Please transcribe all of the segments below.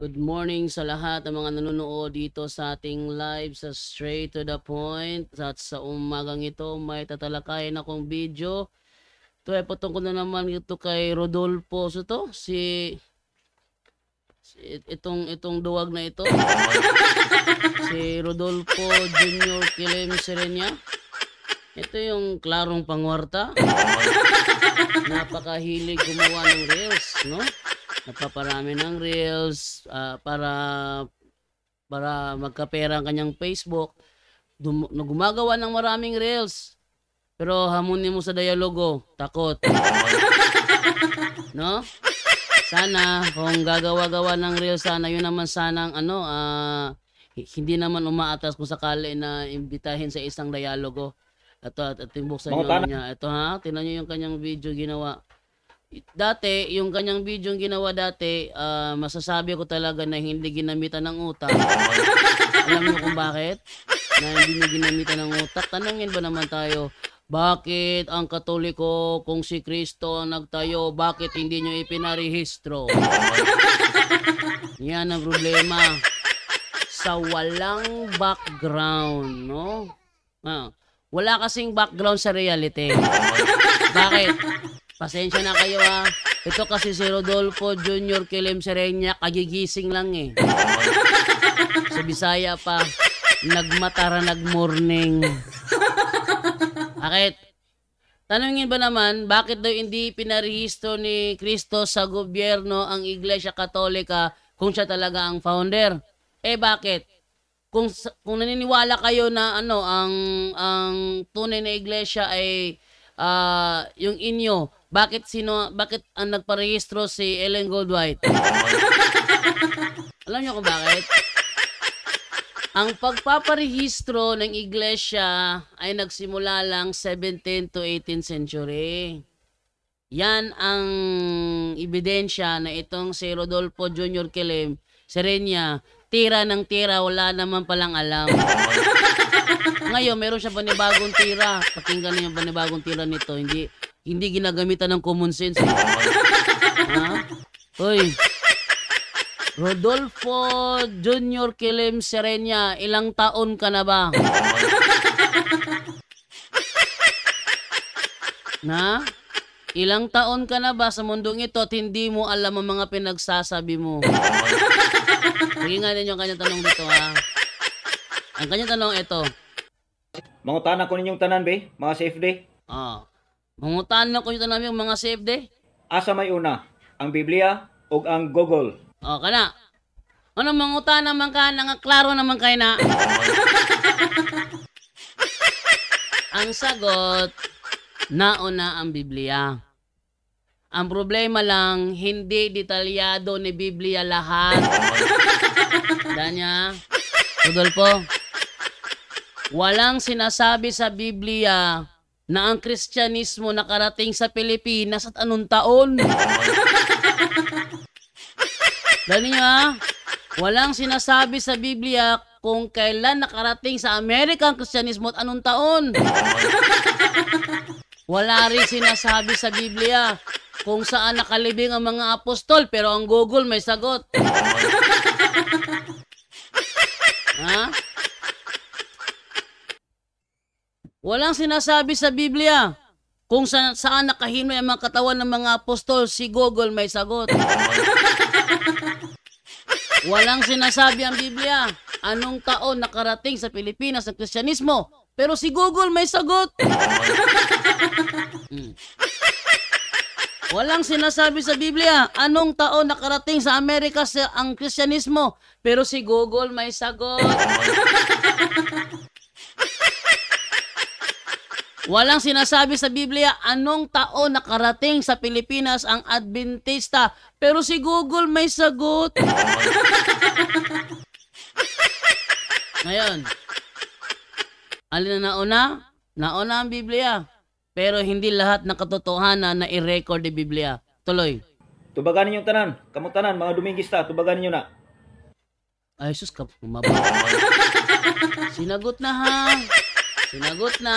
Good morning sa lahat ng mga nanonood dito sa ating live sa Straight to the Point. At sa umagang ito, may tatalakayin akong video. Ito ay patungkol na naman ito kay Rodolfo. So to, itong duwag na ito. Si Rodolfo Junior Kilem Serenia. Ito yung klarong pangwarta. Napakahilig gumawa ng reels, no? Nagpaparami ng reels para magkapera ang kanyang Facebook. Gumagawa ng maraming reels. Pero hamunin mo sa dialogo, takot. No? Sana kung gagawa-gawa ng reels, sana yun naman sanang hindi naman umaatas kung sakali na imbitahin sa isang dialogo. Ito buksan nyo niya. Ito ha, tingnan nyo yung kanyang video ginawa. Dati, yung kanyang video ginawa dati, masasabi ko talaga na hindi ginamitan ng utak. Alam niyo kung bakit? Na hindi niya ginamitan ng utak. Tanungin ba naman tayo, bakit ang Katoliko kung si Kristo ang nagtayo, bakit hindi niyo ipinarehistro? Yan ang problema. Sa walang background, no? Wala kasing background sa reality. Bakit? Pasensya na kayo ha. Ito kasi si Rodolfo Junior Kilem Serenia, kagigising lang eh. Sa Bisaya pa, nagmatara nagmorning. Bakit? Tanungin ba naman, bakit daw hindi pinarehistro ni Kristo sa gobyerno ang Iglesia Katolika kung siya talaga ang founder? Bakit? Kung naniniwala kayo na ang tunay na iglesia ay yung inyo, bakit ang nagparehistro si Ellen Goldwhite? Alam niyo kung bakit? Ang pagpaparehistro ng iglesia ay nagsimula lang 17th to 18th century. Yan ang ebidensya na itong si Rodolfo Junior Kilem Serenia, tira ng tira, wala naman palang alam. Ngayon, meron siya panibagong tira. Pakinggan niyo yung panibagong tira nito. Hindi ginagamitan ng common sense. Ha? Hoy, Rodolfo Junior Kilem Serenia, ilang taon ka na ba? Na? Ilang taon ka na ba sa mundong ito at hindi mo alam ang mga pinagsasabi mo? Pakinggan ninyo ang kanyang tanong dito ha. Ang kanyang tanong ito. Mangutana ko ninyong tanan be, mga CFD. Mangutana ko yung tanan yung mga CFD. Asa may una, ang Biblia o ang Google? Kana. Ano mangutana man ka, klaro naman kayo na. Ang sagot, nauna ang Biblia. Ang problema lang, hindi detalyado ni Biblia lahat. Danya, Rodolfo, walang sinasabi sa Biblia na ang Kristyanismo nakarating sa Pilipinas at anong taon. Danya, walang sinasabi sa Biblia kung kailan nakarating sa Amerika ang Kristyanismo at anong taon. Wala rin sinasabi sa Biblia kung saan nakalibing ang mga apostol, pero ang Google may sagot. Ha? Walang sinasabi sa Biblia kung saan nakahimlay ang mga katawan ng mga apostol, si Google may sagot. Walang sinasabi ang Biblia anong taon nakarating sa Pilipinas ang Kristyanismo, pero si Google may sagot. Walang sinasabi sa Biblia anong taon nakarating sa Amerika ang Kristyanismo, pero si Google may sagot. Walang sinasabi sa Biblia anong taon nakarating sa Pilipinas ang Adventista, pero si Google may sagot. Ngayon, alin na nauna? Nauna ang Biblia. Pero hindi lahat ng katotohanan na i-record ng Biblia. Tuloy. Tubagan ninyong tanan, kamutanan, mga Dumingista, tubagan ninyo na. Ay, sus, mabaw. Sinagot na ha. Sinagot na.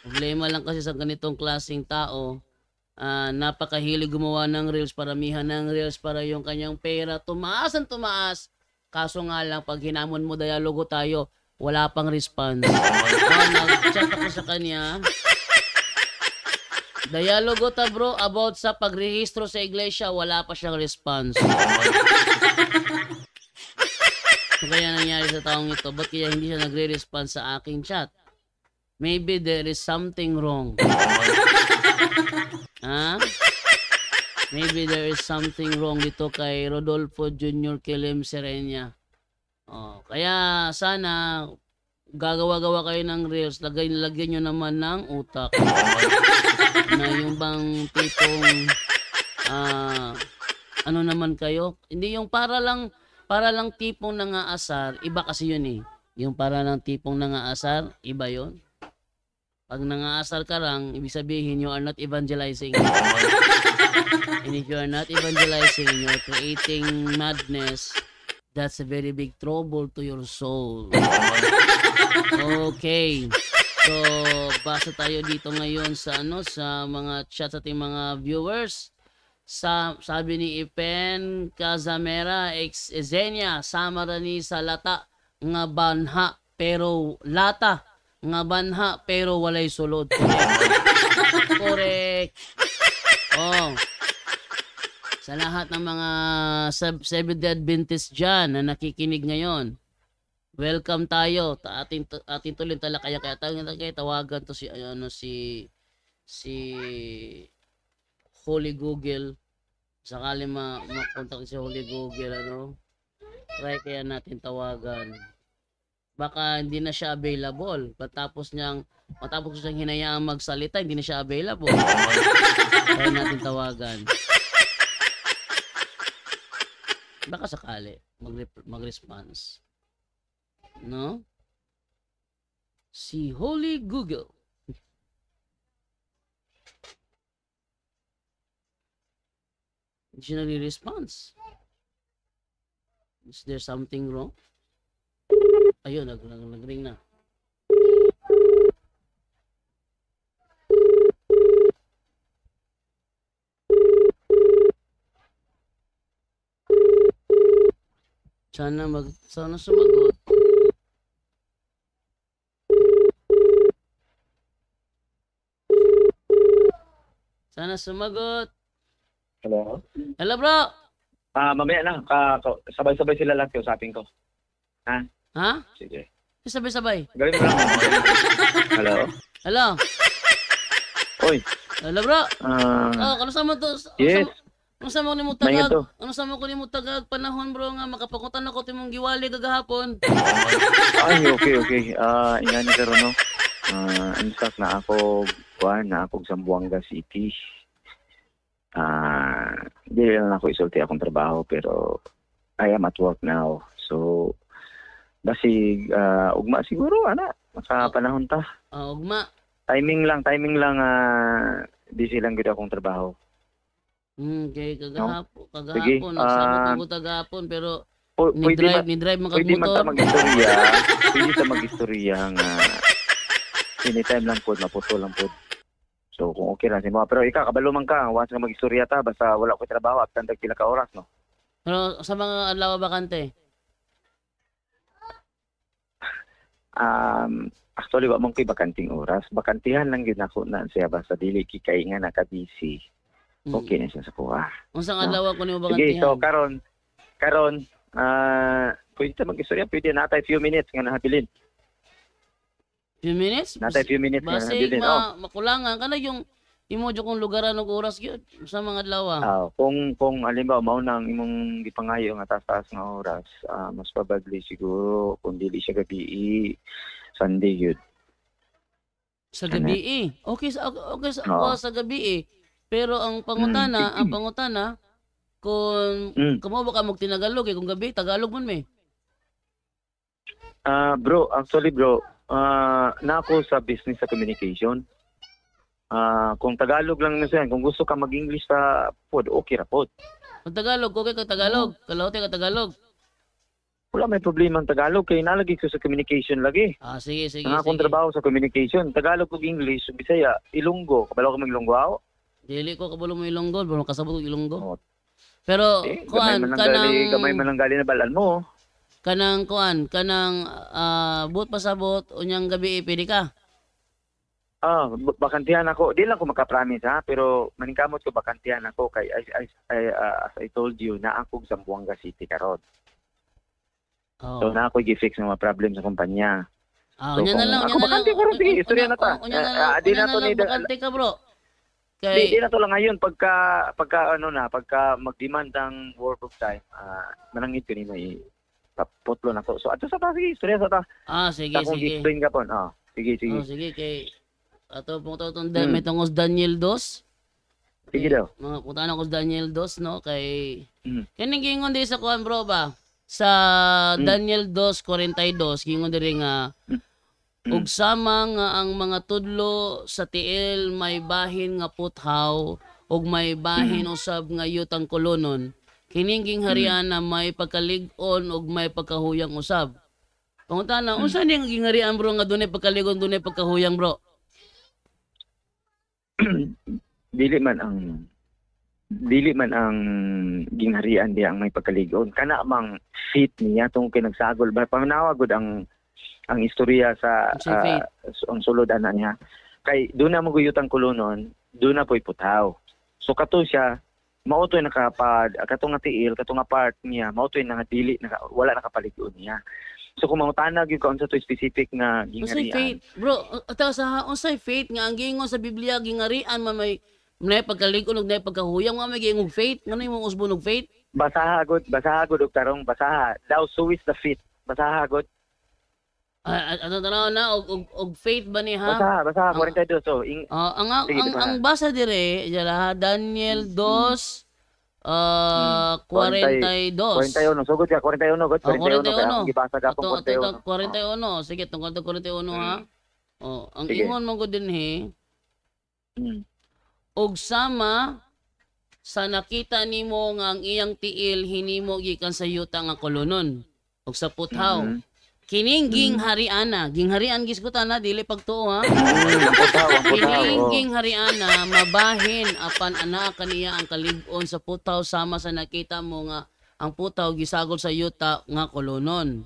Problema lang kasi sa ganitong klaseng tao, napakahilig gumawa ng reels, paramihan ng reels para yung kanyang pera tumaas ang tumaas. Kaso nga lang, pag hinamon mo dialogo tayo, wala pang response. Nag-chat ako sa kanya. Dialogo ta bro about sa pagrehistro sa iglesia, wala pa siyang response. So, kaya nangyari sa taong ito, ba't kaya hindi siya nagre-response sa aking chat? Maybe there is something wrong. Ha? Maybe there is something wrong dito kay Rodolfo Jr. Kilim Serenia. Kaya sana gagawa-gawa kayo ng reels, lagyan nyo naman ng utak. Na yung bang tipong ano naman kayo? Hindi yung para lang tipong nangaasar, iba kasi yun eh. Yung para lang tipong nangaasar, iba yun. Pag nangaasar ka lang, ibig sabihin you are not evangelizing. And if you are not evangelizing, you are creating madness. That's a very big trouble to your soul. Okay. So, basa tayo dito ngayon sa sa mga chat sa ating mga viewers. Sabi ni Ipen Cazamera ex Ezenia, samarani sa lata nga banha pero lata nga banha pero walay sulod. Correct. Sa lahat ng mga Seventh-day Adventist dyan na nakikinig ngayon, welcome tayo. Ating tuloy talakaya kaya tawagan to si Holy Google. Sakali makontak si Holy Google, try kaya natin tawagan. Baka hindi na siya available. Matapos siyang hinayaang magsalita, hindi na siya available. Kaya natin tawagan. Baka sakali mag-response. No? Si Holy Google. Hindi siya nagre-response. Is there something wrong? Ayun, nag-ring na. Sana sumagot. Sana sumagot. Hello? Hello, bro. Mamaya na. Sabay-sabay sila lang usapin ko. Ha? Ha? Sige. Sabay-sabay. Gawin mo lang. Hello? Hello. Oy. Hello, bro. Kamusta mo to? Yes. Kamusta mo nimo tagag? Kamusta mo ko nimo tagag panahon, bro, nga makapakutan ako timong giwali gagahapon. Ay, okay. Iyan ni karon no. In fact na ako Zamboanga City. Di lang ako isulti akong trabaho pero I am at work now. So basig ugma siguro maka panahon ta. Ugma. Timing lang busy lang gid akong trabaho. Okay, kagahapon, Sige, nagsabot ko tagahapon pero ni drive man kag pwede man ta motor. pwede ta mag-istorya nga anytime lang po, maputol lang po. So kung okay lang si mo, pero ikaw kabalo man ka, once nga mag-istorya ta basta wala ko trabaho at tandag pila ka oras no. Pero sa mga adlaw bakante. Actually wa man koy bakanting oras, bakantihan lang gyud nako na siya basta dili kay nga naka-busy. Okay na siya sa kuha. Unsang adlaw ko nimo Sige, bakantihan? so karon pwede ta mag-istorya, pwede natay few minutes nga nahabilin. Few minutes? Natay few minutes nga Basig nahabilin. makulangan kana yung imo kung lugaran og oras gyud sa mga adlaw. Kung halimbawa mao nang imong gipangayo nga taas-taas nga oras, mas probably siguro kung dili siya gabi Sunday gyud. Sa gabi Okay sa gabi Pero ang pangutana kung kamo ba ka magtinagalog kung gabi Tagalog man me. Bro, na ako sa business sa communication. Kung Tagalog lang na siya, kung gusto ka mag-English sa pod, okay ra pod. Kung Tagalog, okay ka Tagalog. Kalaote ka Tagalog. Wala may problema ang Tagalog kay nalagi ko sa communication lagi. Sige. Ang akong trabaho sa communication, Tagalog ug English, Bisaya, Ilonggo, kabalo ka mag-Ilonggo ako. Dili ko kabalo mo Ilonggo, bro kasabot ko Ilonggo. Oh. Pero kuan Gamay man lang gali na balan mo. kanang buot pasabot unyang gabi pwede ka. Bakantihan ako. Di lang ko makapromise ha, pero maningkamot ko bakantihan ako kay as I told you na ako sa Zamboanga City karon. So Oh. na ako gi-fix ng mga problem sa kumpanya. So, Unya na lang, ako bakante ko rin, sige, istorya na ta. Unya na lang, Di unya na na to lang, ni bakante ka bro. Di Kay, na to lang ngayon pagka mag-demand ng work of time, manangit ko nimo putlo na ko. So ato sa ta, sige, istorya sa ta. sige, Sa kung sige. explain ka po. Sige. Sige, kay, ato pong taon, Hmm. may tungos Daniel Dos. Sige daw. Mga puntahan ako sa Daniel Dos, no? Kay, Mm. kining gingon di sa kuan bro ba? Sa Mm. Daniel 2:42, gingon diri nga, ug sama nga ang mga tudlo sa tiil may bahin nga puthaw ug may bahin usab nga yutang kolonon. Kining gingharian na may pagkalig-on ug may pagkahuyang usab. Pangunta na, unsa ning gingharian bro nga dunay pagkalig-on dunay pagkahuyang bro? dili man ang gingharian diya ang may pagkaligon, kana mang fit niya tong kinagsagol ba pamanawag gud ang istorya sa Unsay fate? ang sulod ana niya kay doon na maguyutang kolonon, doon na po'y putaw. So kato siya mao to'y nakapad katong nga tiil, katong nga part niya mao to'y dili wala nakapaligon niya. So kung mangutanag gyud ka unsa to'y specific nga Unsay gingharian. faith? Bro, ata sa unsay faith nga ang giingon sa Biblia gingarian man may pagkalig-on ug nay pagkahuyang nga may giingog faith. Ngano imong usbon og faith? Basaha gud og tarong basaha. Thou sowest the fit. Basaha gud. Ano tanaw na og faith ba ni ha? Basaha 42. So Sige, Ang basa dire jala Daniel 2 42. 41. Sugod ka 41 gud. 41 kaya 41. ang gibasa ka akong 41. 41. Sige, tungkol sa 41 ha. Ang Sige. ingon mo gud dinhi, Mm. og sama sa nakita nimo nga ang iyang tiil hinimo gikan sa yuta nga kolonon ug sa puthaw. Mhm. Kining gingharian gisgutan na dili pagtuo ha. Ang putaw. Kining Oh. ginghariana mabahin apan ana kaniya ang kalig-on sa putaw sama sa nakita mo nga ang putaw gisagol sa yuta nga kolonon.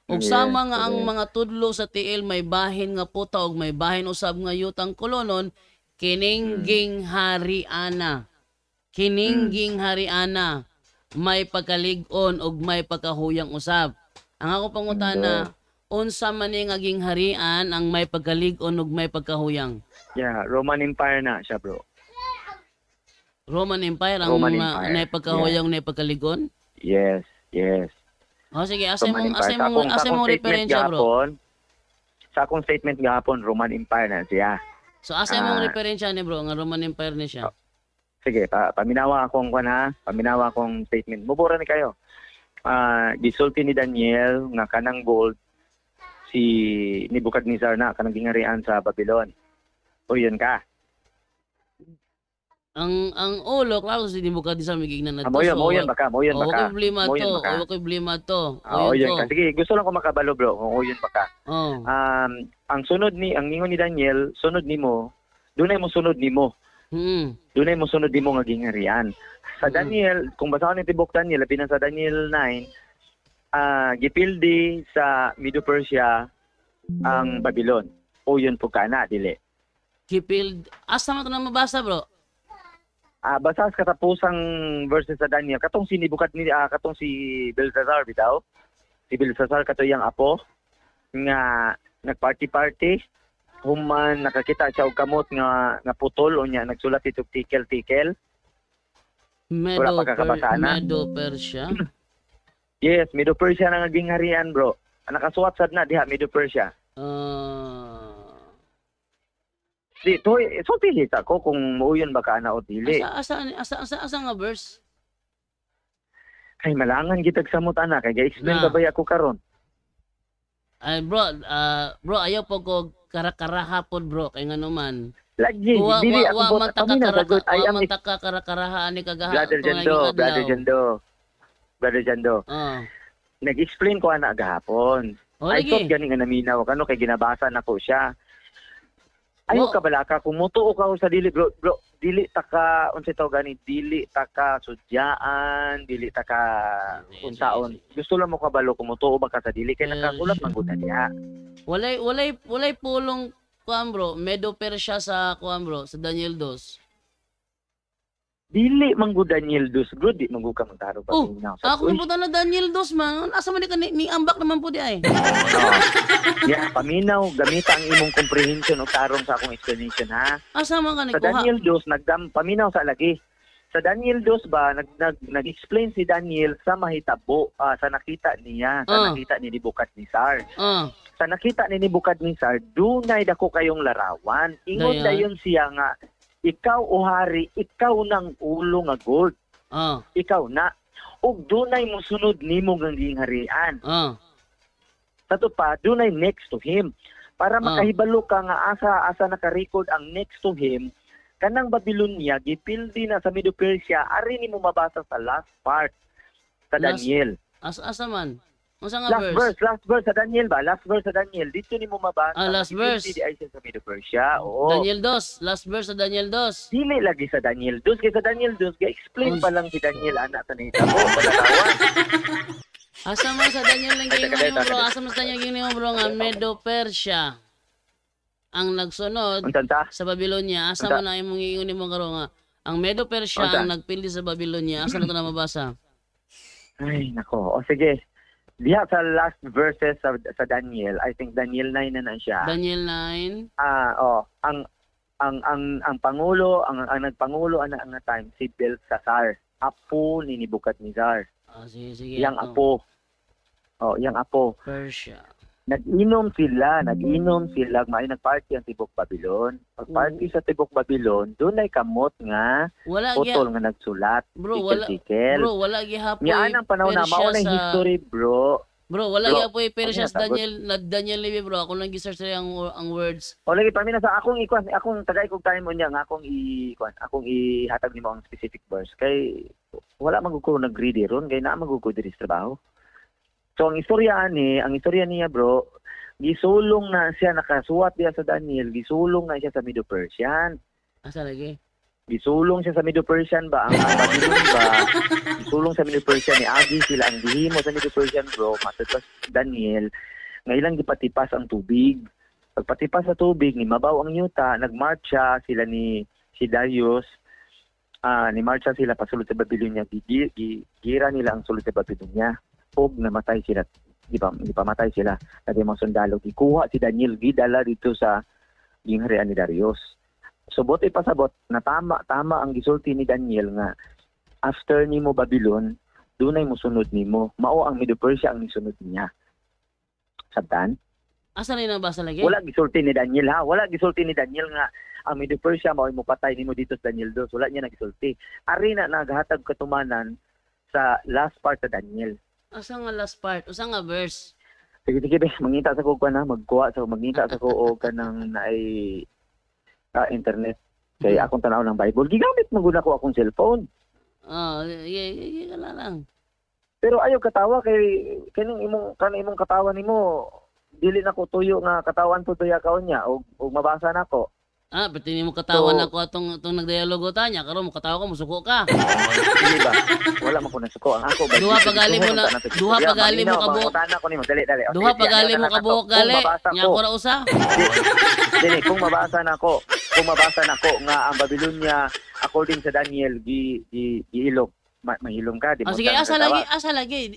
Ug Yes, sama nga ang correct. mga tudlo sa tiil may bahin nga putaw ug may bahin usab nga yutang kolonon kining ginghariana. Kining ginghariana may pagkalig-on ug may pagkahuyang usab. Ang ako pangutana, unsa man ni nga gingharian ang may pagkalig-on ug may pagkahuyang? Yeah, Roman Empire na siya, bro. Roman Empire ang Roman mga Empire. nay pagkahuyang nay pagkaligon? Yes. Sige, asay Roman mong Empire. asay mong referensya bro. Sa akong statement gahapon, Roman Empire na siya. So asay mong Ah. referensya ni bro nga Roman Empire ni siya. Sige, paminawa akong paminawa akong statement. Mubura ni kayo. Gisulti ni Daniel nga kanang gold si Nebuchadnezzar na kanang gingarian sa Babylon. O yun ka. Ang ulo klaro si Nebuchadnezzar migignan na to. Mo yun baka. Wala ko problema Mo yun to. baka. Wala ko problema to. O yun ka. Sige, gusto lang ko makabalo bro. O yun baka. Oh. Ang ingon ni Daniel, sunod nimo, dunay mo sunod nimo. Dunay mo sunod nimo nga gingarian. Sa Daniel, kung basahon ni tibok Daniel, labi na sa Daniel 9, gipildi sa Medo-Persia ang Babylon. O yun po kana, dili. Kipil asa man to na mabasa bro? Basta sa katapusang verses sa Daniel, katong si katong si Belshazzar bitaw. Si Belshazzar kato yang apo nga nagparty-party, human nakakita siya og kamot nga putol o nya nagsulat itog tikel-tikel. Wala pa kakabasaan na? Medo Persia. Yes, Medo-Persia na nga gingharian, bro. Nakasuwat sad na diha Medo-Persia. Di to so pilit ako kung muuyon ba ka na o dili. Asa nga verse? Ay malangan gitag samot ana kay ga-explain Na. ba ako karon. Ay bro ayaw po ko karakaraha pod bro kay ngano man. Lagi Wa dili wa ako wa man kami na sagot. I am man taka karakaraha ani kagaha. Brother Jando. Oh. Nag-explain ko ana gahapon. I thought Lagi. gani nga naminaw kay ginabasa nako siya. Ayaw Wa- ka balaka kung mutuo ka sa dili bro dili ta ka unsa taw gani, dili ta ka sudyaan, dili ta ka unsaon. Gusto lang mo kabalo kung mutuo ba ka sa dili kay nakakulat man gud na diha. Walay pulong kuan bro, Medo Persia sa kuan bro, sa Daniel Dos. Dili man gud Daniel Dos bro, di man gud ka magtaro pa Oh, minaw. ako na na Daniel Dos man. Asa man ni ambak naman po di ay. Yeah, paminaw gamita ang imong comprehension o tarong sa akong explanation ha. Asa man ka ni Sa Daniel 2 paminaw sa lagi. Sa Daniel 2 ba nag-explain si Daniel sa mahitabo sa nakita niya, sa nakita ni Nebukadnezar. Sa nakita ni Nebukadnezar, dunay dako kayong larawan. Ingon dayon siya nga, ikaw o hari, ikaw ng ulo nga gold. Ikaw na. Ug dunay mosunod nimo nga gingharian. Sato pa, dunay next to him. Para makahibalo ka nga asa naka-record ang next to him, kanang Babylonia gipildi na sa Medo Persia, ari nimo mabasa sa last part sa Daniel. Asa man? Unsa nga Last verse sa Daniel ba? Last verse sa Daniel. Dito nimo mabasa. Last verse. Di ay sa Medo Persia. Oo. Daniel 2, last verse sa Daniel 2. Dili lagi sa Daniel 2. Kaya sa Daniel 2, explain pa lang si Daniel anak sa nahitabo sa larawan. Asa man sa Daniel lang gingon mo bro? Asa man sa Daniel gingon mo bro nga Medo Persia ang nagsunod sa Babylonia? Asa man na imong giingon nimo karon nga ang Medo Persia ang nagpildi sa Babylonia? Asa na to na mabasa? Ay nako. O sige. Diha sa last verses sa Daniel, I think Daniel 9 na siya. Daniel 9. Ang pangulo, ang nagpangulo ang time si Belshazzar, apo ni Nebukadnezar. Sige. Yang apo. Yang apo. Persia. Nag-inom sila, may nagparty ang tibok Babylon. Pag-party sa tibok Babylon, doon ay kamot nga, putol nga nagsulat. Bro, wala gihapoy. Yan ang panahon na, mauna yung history, bro. Bro, wala gihapoy Persia sa Daniel Levy, bro. Ako lang gi-search ang words. O lagi pamina sa akong tagay kog time mo niya nga akong ihatag nimo ang specific verse kay wala man ko nag-ready ron kay naa magugod diri sa trabaho. So ang istorya niya bro, gisulong na siya nakasuwat diya sa Daniel, gisulong na siya sa Medo Persian. Asa lagi? Gisulong siya sa Medo Persian ba? Ang Babylon ba? Gisulong sa Medo Persian ni Agi sila ang gihimo sa Medo Persian bro, matatas Daniel, nga ilang gipatipas ang tubig. Pagpatipas sa tubig ni mabaw ang yuta, nagmarcha sila si Darius, ni marcha sila pasulod sa Babylonia, gira nila ang sulod sa Babylonia. Og namatay sila, di pa matay sila. Kasi mga sundalo, gikuha si Daniel, gidala dito sa gingharian ni Darius. So buti pasabot na tama ang gisulti ni Daniel nga after nimo Babylon, dunay mosunod nimo. Mao ang Medo Persia ang nisunod niya. Sabtan? Asa na nabasa lagi? Wala gisulti ni Daniel ha. Wala gisulti ni Daniel nga ang Medo Persia mao mo patay nimo dito sa Daniel 2. Wala niya nagisulti. Ari na naghatag katumanan sa last part sa Daniel. Asa nga last part? Asa nga verse? Sige, mangita sa ko na magngita sa ko og kanang naay internet. Kay akong tanaw ng Bible, gigamit man gud ako akong cellphone. Lang. Pero ayaw katawa kay kaning imong katawan nimo dili nako tuyo nga katawan po tuya kaon niya og mabasa nako. Pati mo katawan ako atong nagdialogo tanya karon mo katawa ko musuko ka. Dili ba? Wala man ko nasuko ang ako. Duha pagali mo kabuok. Ko nimo dali. Duha pagali mo kabuok gali. Nya ko ra usa. Dili kung mabasa nako nga ang Babylonia according sa Daniel giilog. Mahilom ka di mo. Sige, asa lagi.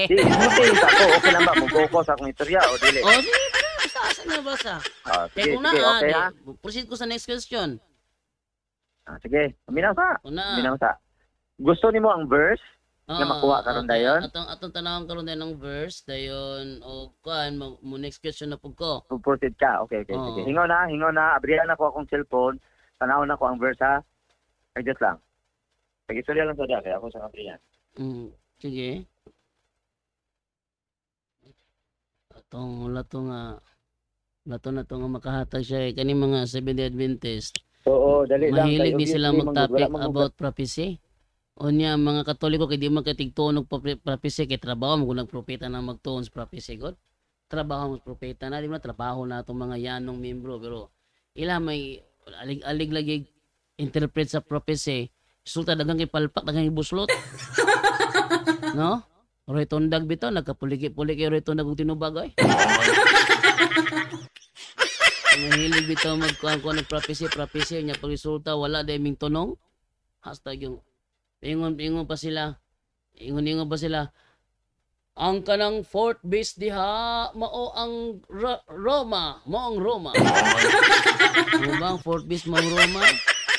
Di ako okay lang ba mo focus akong istorya o dili? Sige. Asa na basa? Sige, okay ha? Proceed ko sa next question. Sige, minaw sa. Gusto nimo ang verse na makuha karon dayon? Atong tanawon karon dayon ng verse dayon o kuan mo next question na pud ko. Proceed ka. Okay. Sige. Hingaw na. Abrihan ako akong cellphone. Tanawon ako ang verse ha. Just lang. Pag-istorya lang sa dati ako sa abrihan. Sige. Lato na to nga makahatag siya kani mga Seventh-day Adventist. Oo, dali lang. Mahilig ni sila mag-topic about prophecy. Unya mga Katoliko kay di man katigtuon og prophecy kay trabaho mo kung nagpropeta na magtuon sa prophecy god. Trabaho mo propeta na di man trabaho na atong mga yanong membro pero ila may alig lagi interpret sa prophecy, resulta dagang ipalpak, dagang ibuslot. No? Roy tundag bitaw, nagkapuliki-puliki roy tundag og tinubag ay. Mahilig bitaw magkuhan ko ng prophecy niya pag resulta wala dahil ming tunong. Hashtag yung ingon pa sila. Ingon pa sila. Ang kanang fourth beast diha mao ang Roma, mao ang Roma. Ano ba ang fourth beast mao ang Roma?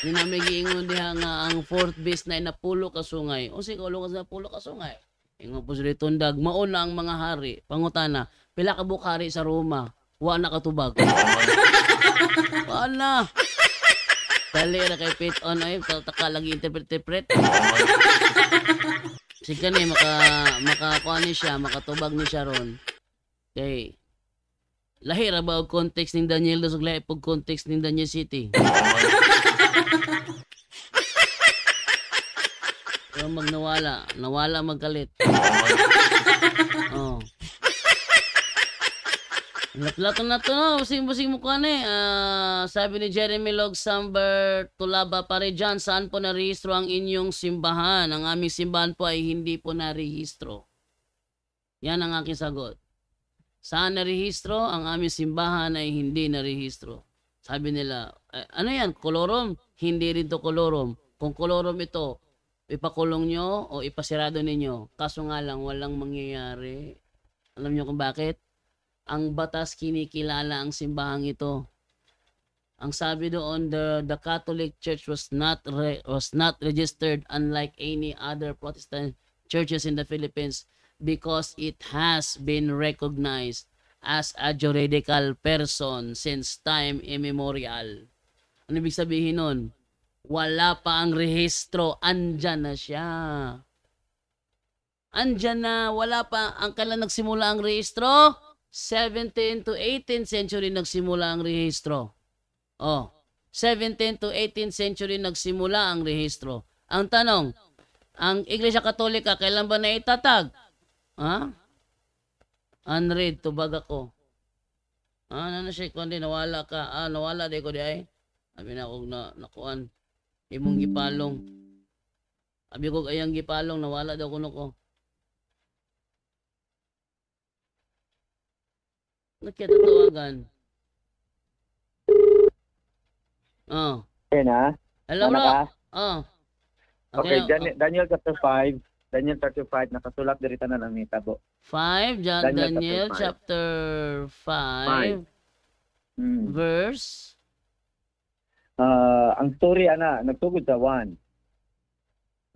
Ni na may giingon diha nga ang fourth beast na napulo ka sungay. O sige ulo ka sa pulo ka sungay. Ingon po sila tundag, mao na ang mga hari. Pangutana, pila ka bukhari sa Roma? Wa na katubag. Wa na. Dali ra kay Pit on ay taka lagi interpret. Sige ni makakuha ni siya, makatubag ni siya ron. Kay lahi ra ba og context ning Daniel dos ug lahi pag context ning Daniel City. Pero nawala magkalit. Oh. Lato na to, no? Busing mo ka ni. Sabi ni Jeremy Logsambert, Tulaba pare dyan, saan po narehistro ang inyong simbahan? Ang aming simbahan po ay hindi po narehistro. Yan ang aking sagot. Saan narehistro? Ang aming simbahan ay hindi narehistro. Sabi nila, ano yan? Kolorom? Hindi rin to kolorom. Kung kolorom ito, ipakulong nyo o ipasirado ninyo. Kaso nga lang, walang mangyayari. Alam nyo kung bakit? Ang batas kinikilala ang simbahang ito. Ang sabi doon, the Catholic Church was not registered unlike any other Protestant churches in the Philippines because it has been recognized as a juridical person since time immemorial. Ano ibig sabihin nun? Wala pa ang rehistro, andyan na siya. Andyan na, wala pa. Ang kailan nagsimula ang rehistro? 17th to 18th century nagsimula ang rehistro. 17th to 18th century nagsimula ang rehistro. Ang tanong, ang Iglesia Katolika kailan ba naitatag? Unread, tubag ako. Ano na siya, kundi nawala ka. Nawala di ko di ay. Sabi na ako nakuan. Imong gipalong. Sabi ko ayang gipalong, nawala daw kuno ko. Nagkatatawagan. Okay na? Hello, Ano bro. ka? Okay, Daniel chapter 5. Daniel chapter 5, nakasulat diri tanan ang mitabo. 5, Daniel chapter 5, verse. Ang story ana nagtugod sa 1.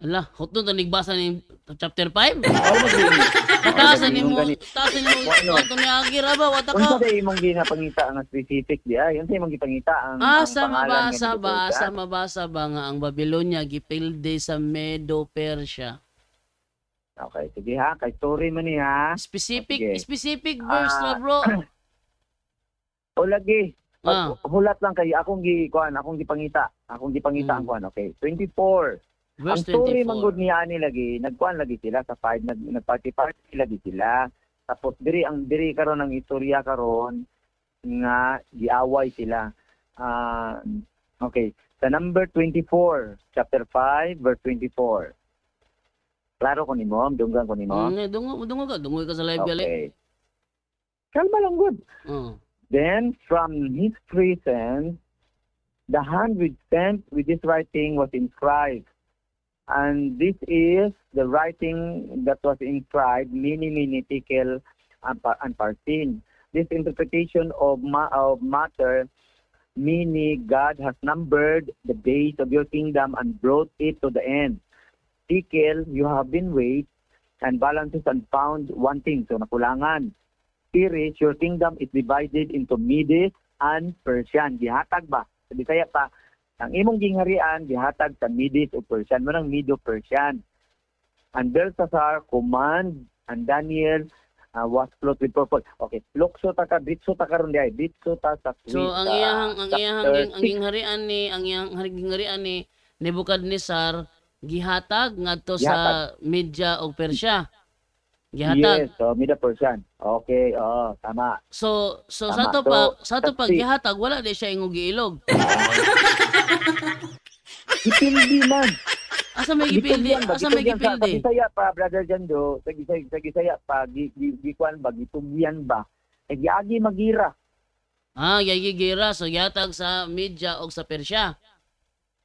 Ala, hotdo ta nigbasa ni chapter 5. Taasan Taasan mo ato ni Agira ba wata Unsa ka? day imong ginapangita ang specific di ay? Unsa imong gipangita ang Sa pangalan mabasa ba nga ang Babylonia gipilde sa Medo Persia? Okay, sige ha, kay story man ni ha. Specific verse na bro. O lagi. Hulat lang kay akong gipangita ang kuan. Okay, 24. Verse Ang story 24. manggod niya ani lagi, nagkuan lagi sila sa 5, nagparty-party lagi sila. Tapos diri karon ang istorya karon nga giaway sila. Okay, sa number 24, chapter 5, verse 24. Klaro ko nimo, dunggan ko nimo. Dungo ka sa live gali. Okay. Kalma lang good. Then from his prison, the hand which sent with this writing was inscribed. And this is the writing that was inscribed, mini tekel and parsin. This interpretation of matter, meaning God has numbered the days of your kingdom and brought it to the end. Tekel, you have been weighed and balances and found wanting, so nakulangan. Spirit, your kingdom is divided into Medes and Persian. Gihatag ba? Sa Bisaya pa, ang imong gingharian gihatag sa Medes o Persian, manang Medo-Persian. And Belshazzar command and Daniel was clothed with purple. Okay, ditso ta karon diay. Ditso ta sa So ang iyang gingharian ni Nebuchadnezzar gihatag ngadto sa Media o Persia. Gihatag. Yes, so Medo-Persian. Okay, tama. So Tama. sa to pag gihatag wala di siya ingog giilog. Gipildi man. Asa may gipildi? Asa may Sa gipildi? Bisaya pa, Brother Jando, sa Bisaya pa, gikuan ba, gitugyan ba, giagi magira. Gigira. So yatag sa Media o sa Persya.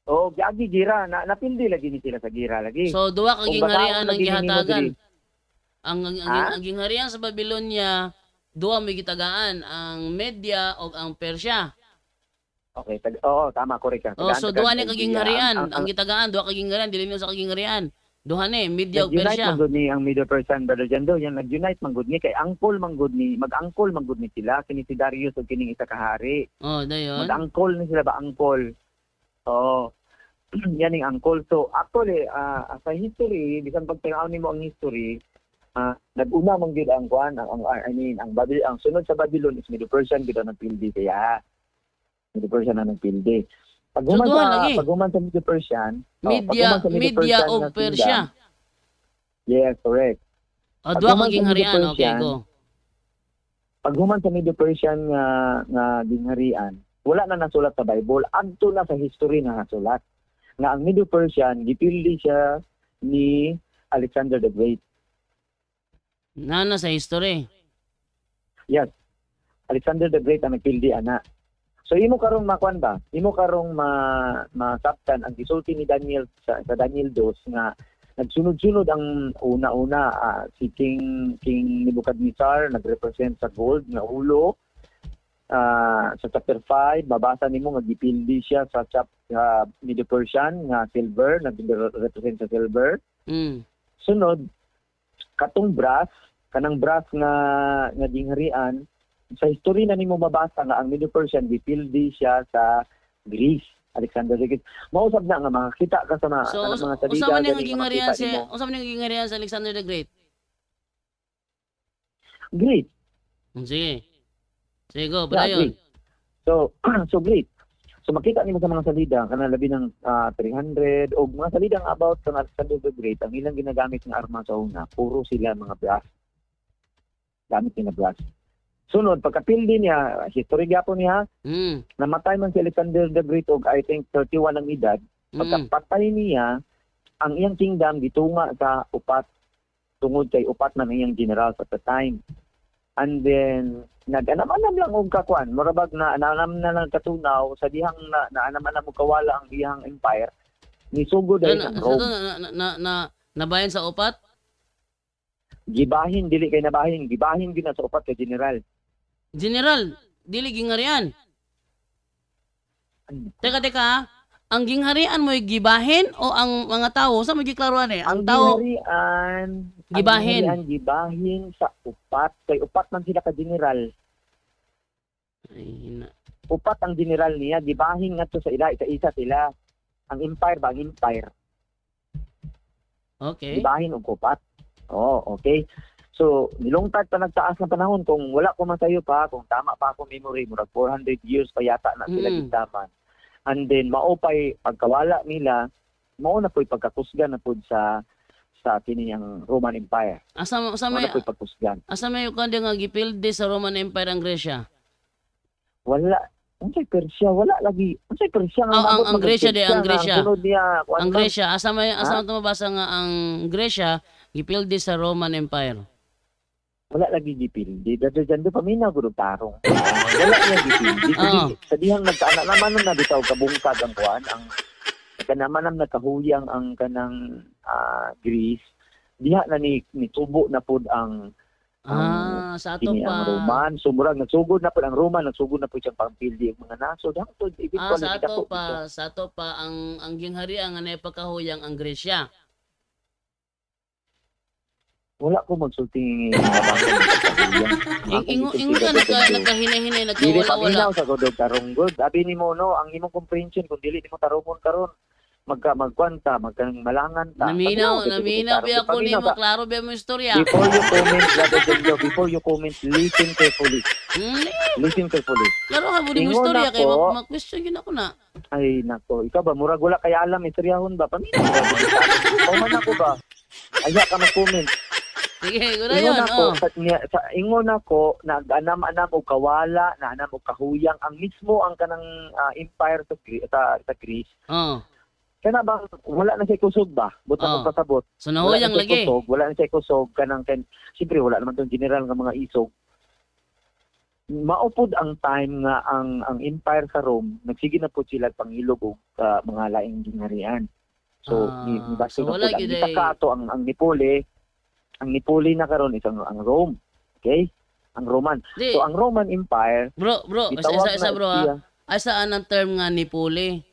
O, giagi gira, napildi lagi ni sila sa gira lagi. So duwa ka Kung gingharian bakaon ang lagi ni gihatagan. Modri. Ang gingharian sa Babylonia, duwa may gitagaan, ang Media o ang Persya. Okay, oo, tama, correct ka. So duha ni kagingharian, ang gitagaan, duha kagingharian, dili mo sa kagingharian. Duha ni Media o Nag-unite Persya. manggod ni ang Middle Persian, Brother Jando, yan nag-unite manggod ni, kay angkol manggod ni, mag-angkol manggod ni sila, kini si Darius o kining isa kahari. Oh, dayon. Mag-angkol ni sila ba, angkol. Oo. Yan yung angkol. So, actually, sa history, bisan pag tinaw mo ang history, nag-una mong gid ang kuan, ang sunod sa Babylon is Middle Persian gid ang nagpildi kaya. Middle Persian na nagpildi. Pag So, duha lagi. human sa Middle Persian, Media o nga Persya. kingdom, yes, correct. O Pag duha human sa kagingharian, Medo okay, Persian, go. Pag human sa Middle Persian nga gingharian, wala na nasulat sa Bible, adto na sa history na nasulat. Nga ang Middle Persian gipildi siya ni Alexander the Great. Nana sa history. Yes. Alexander the Great ang nagpildi ana. So imo karong makuan ba? Imo karong masabtan ang gisulti ni Daniel sa Daniel 2 nga nagsunod-sunod ang una-una si King Nebuchadnezzar nagrepresent sa gold nga ulo. Sa chapter 5 mabasa nimo nga gipildi siya sa Middle Persian nga silver, nagrepresent sa silver. Sunod kanang brass nga gingharian. Sa history na nimo mabasa nga ang Middle Persian gipildi siya sa Greece, Alexander the Great. Mausab na nga makakita ka sa mga So, salida usama ni ganing gingharian makita nimo. sa Alexander the Great. Great. Sige. Sige, go. Yeah, Padayon. great. So great. So makita nimo sa mga salida kana labi ng 300 o mga salida nga about sa Alexander the Great, ang ilang ginagamit nga arma sa una, puro sila mga brass. Gamit nila brass. Sunod, pagkapildi niya, history gyapon niya, namatay man si Alexander the Great og I think 31 ang edad. Pagkapatay niya, ang iyang kingdom gitunga sa upat tungod kay upat man iyang general at the time. And then nag-anam-anam lang og kakuan, murabag na anam na lang katunaw sa dihang naanam-anam og kawala ang iyang empire. Nisugod ay ang Rome. Nabayan sa upat? Gibahin dili kay nabahin, gibahin gyud na sa upat kay general. General, dili gingharian. Teka. Ang gingharian mo gibahin o ang mga tao? Sa mo giklaruan eh? Ang tao gibahin. Ang gibahin sa upat. Kay upat man sila ka general. Upat ang general niya. Gibahin nga to sa ila. Isa sila. Ang empire ba? Ang empire. Okay. Gibahin og upat. Oh, okay. So, nilungtad pa nagtaas na panahon. Kung wala ko man sayo pa, kung tama pa ako memory, murag 400 years pa yata na sila gitaman. And then maupay pagkawala nila, mao na po'y pagkakusgan na pud sa kiniyang Roman Empire. Asa Mao may na po'y pagkusgan. ukanda nga gipildi sa Roman Empire ang Gresya? Wala. Unsay Persia? Wala lagi. Unsay Persia nga ang Gresya di, ang Gresya. Sunod niya, Ang Gresya, asa mo mabasa nga ang Gresya gipildi sa Roman Empire? Wala lagi gipildi. Dado dyan do paminaw gud tarong. Wala niya gipildi. Sa dihang nagkaanak naman na bitaw kabungkag ang kuan, ang kanaman nakahuyang ang kanang Greece. Diha na ni tubo na pud ang sa ato ang pa. Roman, sumurag nagsugod na pud ang Roman, nagsugod na pud siyang pangpildi ang mga nasod. Hangtod sa ato pa ang gingharian nga naipakahuyang ang Gresya. Wala ko magsulting Ingon ka nagkahinay-hinay, Dili nagkawala-wala. paminaw sa godog tarunggod. Abi nimo no, ang imong comprehension kung dili nimo tarungon karon, magkwanta, magmalangan ta. Naminaw biya ko nimo, klaro biya mo istorya. Before you comment, Brother Jendo, before you comment, listen carefully. Listen carefully. Klaro ka mo nimo istorya kay mag-question yun ako na. Ay nako, ikaw ba murag wala kay alam istoryahon ba? Paminaw. Pauman ako ba? Aya ka mag-comment. Sige, guna yun. Ingon ako, nag-anam-anam o kawala, naanam o kahuyang, ang mismo ang kanang empire sa Greece, Kana ba wala na siya kusog ba? Buta Oh. ko pasabot. So Wala nahuyang na siya lagi. kusog, wala na siya kusog kanang siyempre wala naman tong general nga mga isog. Maupod ang time nga ang empire sa Rome, nagsige na po sila panghilog og mga laing gingharian. So, ni basta so na wala po gyud ang ato ang Nipoli na karon is ang Rome. Okay? Ang Roman. Di, So ang Roman Empire, bro, gitawag isa na bro siya. Ay saan ang term nga Nipoli?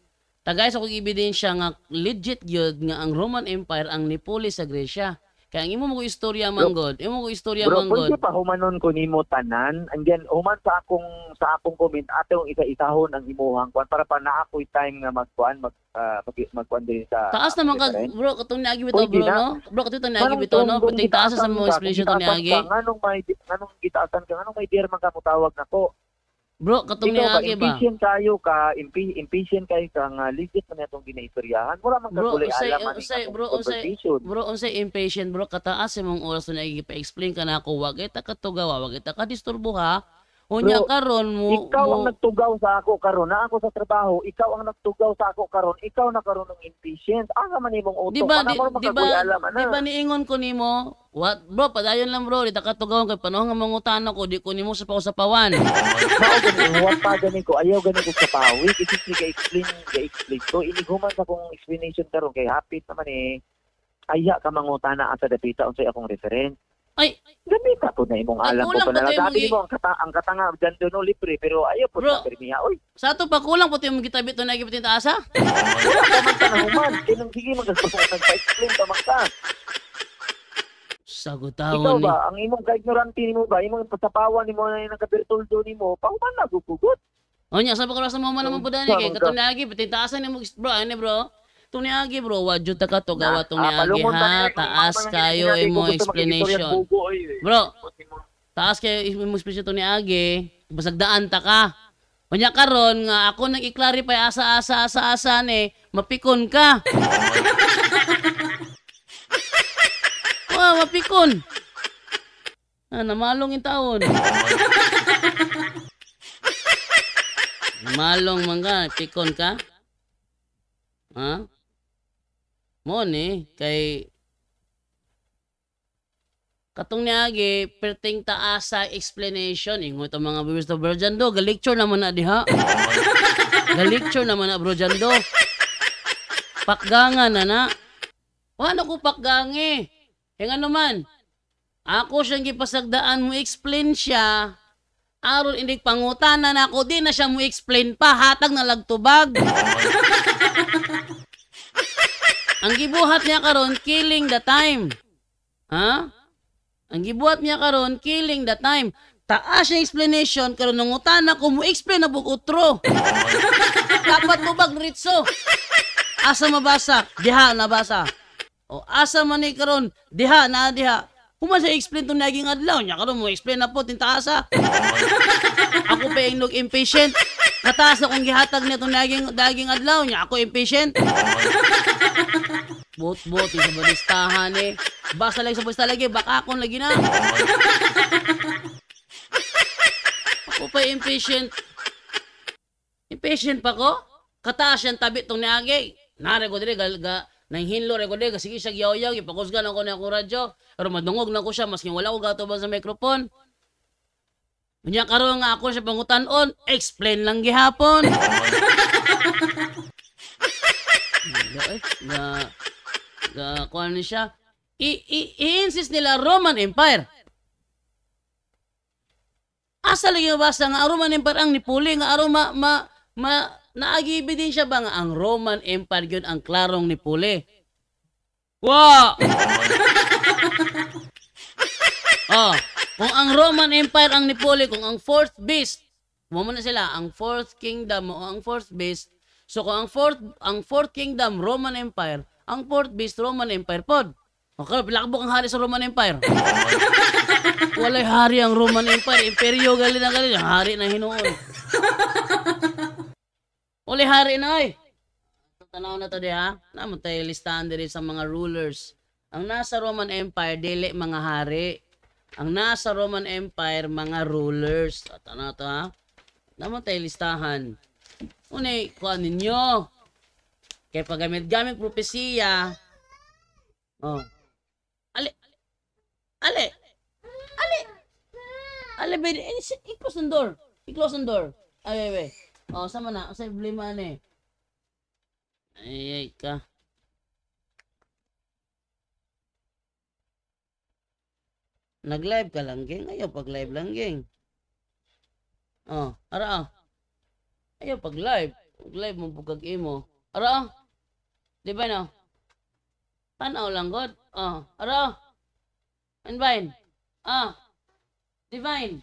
Tagay sa kong ebidensya nga legit gyud nga ang Roman Empire ang Nipoli sa Gresya. Kaya ang imo mo istorya manggod, Bro, pwede pa humanon ko nimo tanan, and then human sa akong comment atong isa-isahon ang imuhang kwan para pa na ako'y time nga magkuan magkuan din sa Taas naman ka, reference. bro, katong niagi bitaw, Pwede bro, na. no? Bro, katong niagi bitaw, no? Pating taas sa mo explanation to niagi. Nganong gitaasan ka, nganong may dear man ka mo tawag nako. Bro, katong Ikaw ba, niagi ba? impatient kayo ka nga legit man itong ginaistoryahan. Mura man Bro, kakulay unsay- alam man unsay- ang bro, conversation. Bro, unsay impatient, bro, kataas imong oras na ipa-explain ka na ako, wag kita katugawa, wag kita kadisturbo ha. Unya Bro, karon mo Ikaw ang nagtugaw sa ako karon, na ako sa trabaho, ikaw ang nagtugaw sa ako karon, ikaw na karon ng impatient. Anga man imong utok, Di ba, ana mo makakuya alam di ba niingon ko nimo? What? Bro, padayon lang bro, di ta katugawan kay panahon nga mangutan ako, di ko nimo sa pausapawan. Mao gani huwag pa gani ko, ayaw gani ko sa pawi, kasi ga-explain ko. Iniguman sa kong explanation karon kay hapit naman aya ka mangutana sa dapita unsay akong reference. Ay, Gamita po na imong alam ko kulang pa pa tayo nalagabi mo ang katanga dyan doon libre pero ayaw po Bro. sa permiya. Oy, sa ato pa kulang puti yung gitabit to na gibitin taasa. wala ka man ka na human. Kinong sige magpa-explain ka man ka. Sagot Ikaw tawon ni. ba, ang imong ka-ignorante nimo ba, imong pasapawan nimo na nagkabirtuldo nimo, pauman na gugugot. Onya, sabi ko ra sa mama naman po dani kay katong niagi bitin taasan ni mo bro, ani bro. Tong niagi bro, wa jud ta katugawa tong niagi ha, taas kayo imong explanation. Bro, taas kayo imong explanation tong niagi, basagdaan ta ka. Unya karon nga ako nang i-clarify asa ni, mapikon ka. Mapikon. Namalong yung taon. Namalong man ka, pikon ka. Ha? Mo ni, kay katong niagi, perting taas sa explanation. Ingo ito mga viewers to Bro Jando, galecture naman na diha. Galecture naman na Bro Jando. Pakgangan na. Wala ko pakgangi. Yung ano man, ako siyang gipasagdaan mo explain siya. Aron indig pangutanan na ako, di na siya mo explain pa, hatag na lagtubag. Ang gibuhat niya karon killing the time. Ha? Ang gibuhat niya karon killing the time. Taas yung explanation karon nangutan ako mo explain na bugutro. Dapat tubag ritso. Asa mabasa? Diha nabasa. O asa man ni karon? Diha na diha. Human siya explain tong naging adlaw niya karon mo explain na po tintaasa. Ako pa yung impatient. Kataas akong gihatag niya tong daging adlaw niya. Ako impatient. Bot-bot sa balistahan eh. Basa lang sa balistahan lagi. Baka akong lagi na. Ako pa impatient. Impatient pa ko? Kataas yan tabi tong niagi. Nare ko dire nang hinlo re ko dire sige siya giyaw-yaw ipakusgan ako na akong radyo. Pero madungog na ko siya maski wala ko gatubang sa microphone. Unya karon nga ako siya pangutan-on, explain lang gihapon. Kuha ni siya. I-insist nila Roman Empire. Asa lagi mabasa nga Roman Empire ang nipuli nga aron naagi ebidensya ba nga ang Roman Empire yun ang klarong nipuli? Wow! Oh, kung ang Roman Empire ang nipuli, kung ang fourth beast, mo na sila, ang fourth kingdom o ang fourth beast. So kung ang fourth kingdom Roman Empire, ang fourth beast Roman Empire pod. Okay, pilakbok ang hari sa Roman Empire. Walay hari ang Roman Empire, imperyo gali na gali, hari na hinuon. Uli hari na ay. Tanaw na to di ha. Naman tayo listahan diri sa mga rulers. Ang nasa Roman Empire, dili mga hari. Ang nasa Roman Empire, mga rulers. Tanaw to ha. Naman tayo listahan. Unay, kuha ninyo. Kaya pag gamit propesiya, oh, ali, ali, ali, ali, baby, i-close ang door. I-close ang door. Ay. Oh, sama na. Sa problema na eh. Ay, ka. Nag-live ka lang, geng. Ayaw pag-live lang, geng. Oh, ara. Ayaw pag-live. Pag-live mo pagkag imo. Ara. Di ba no? Tanaw lang, God. Oh, ara. Divine. Divine.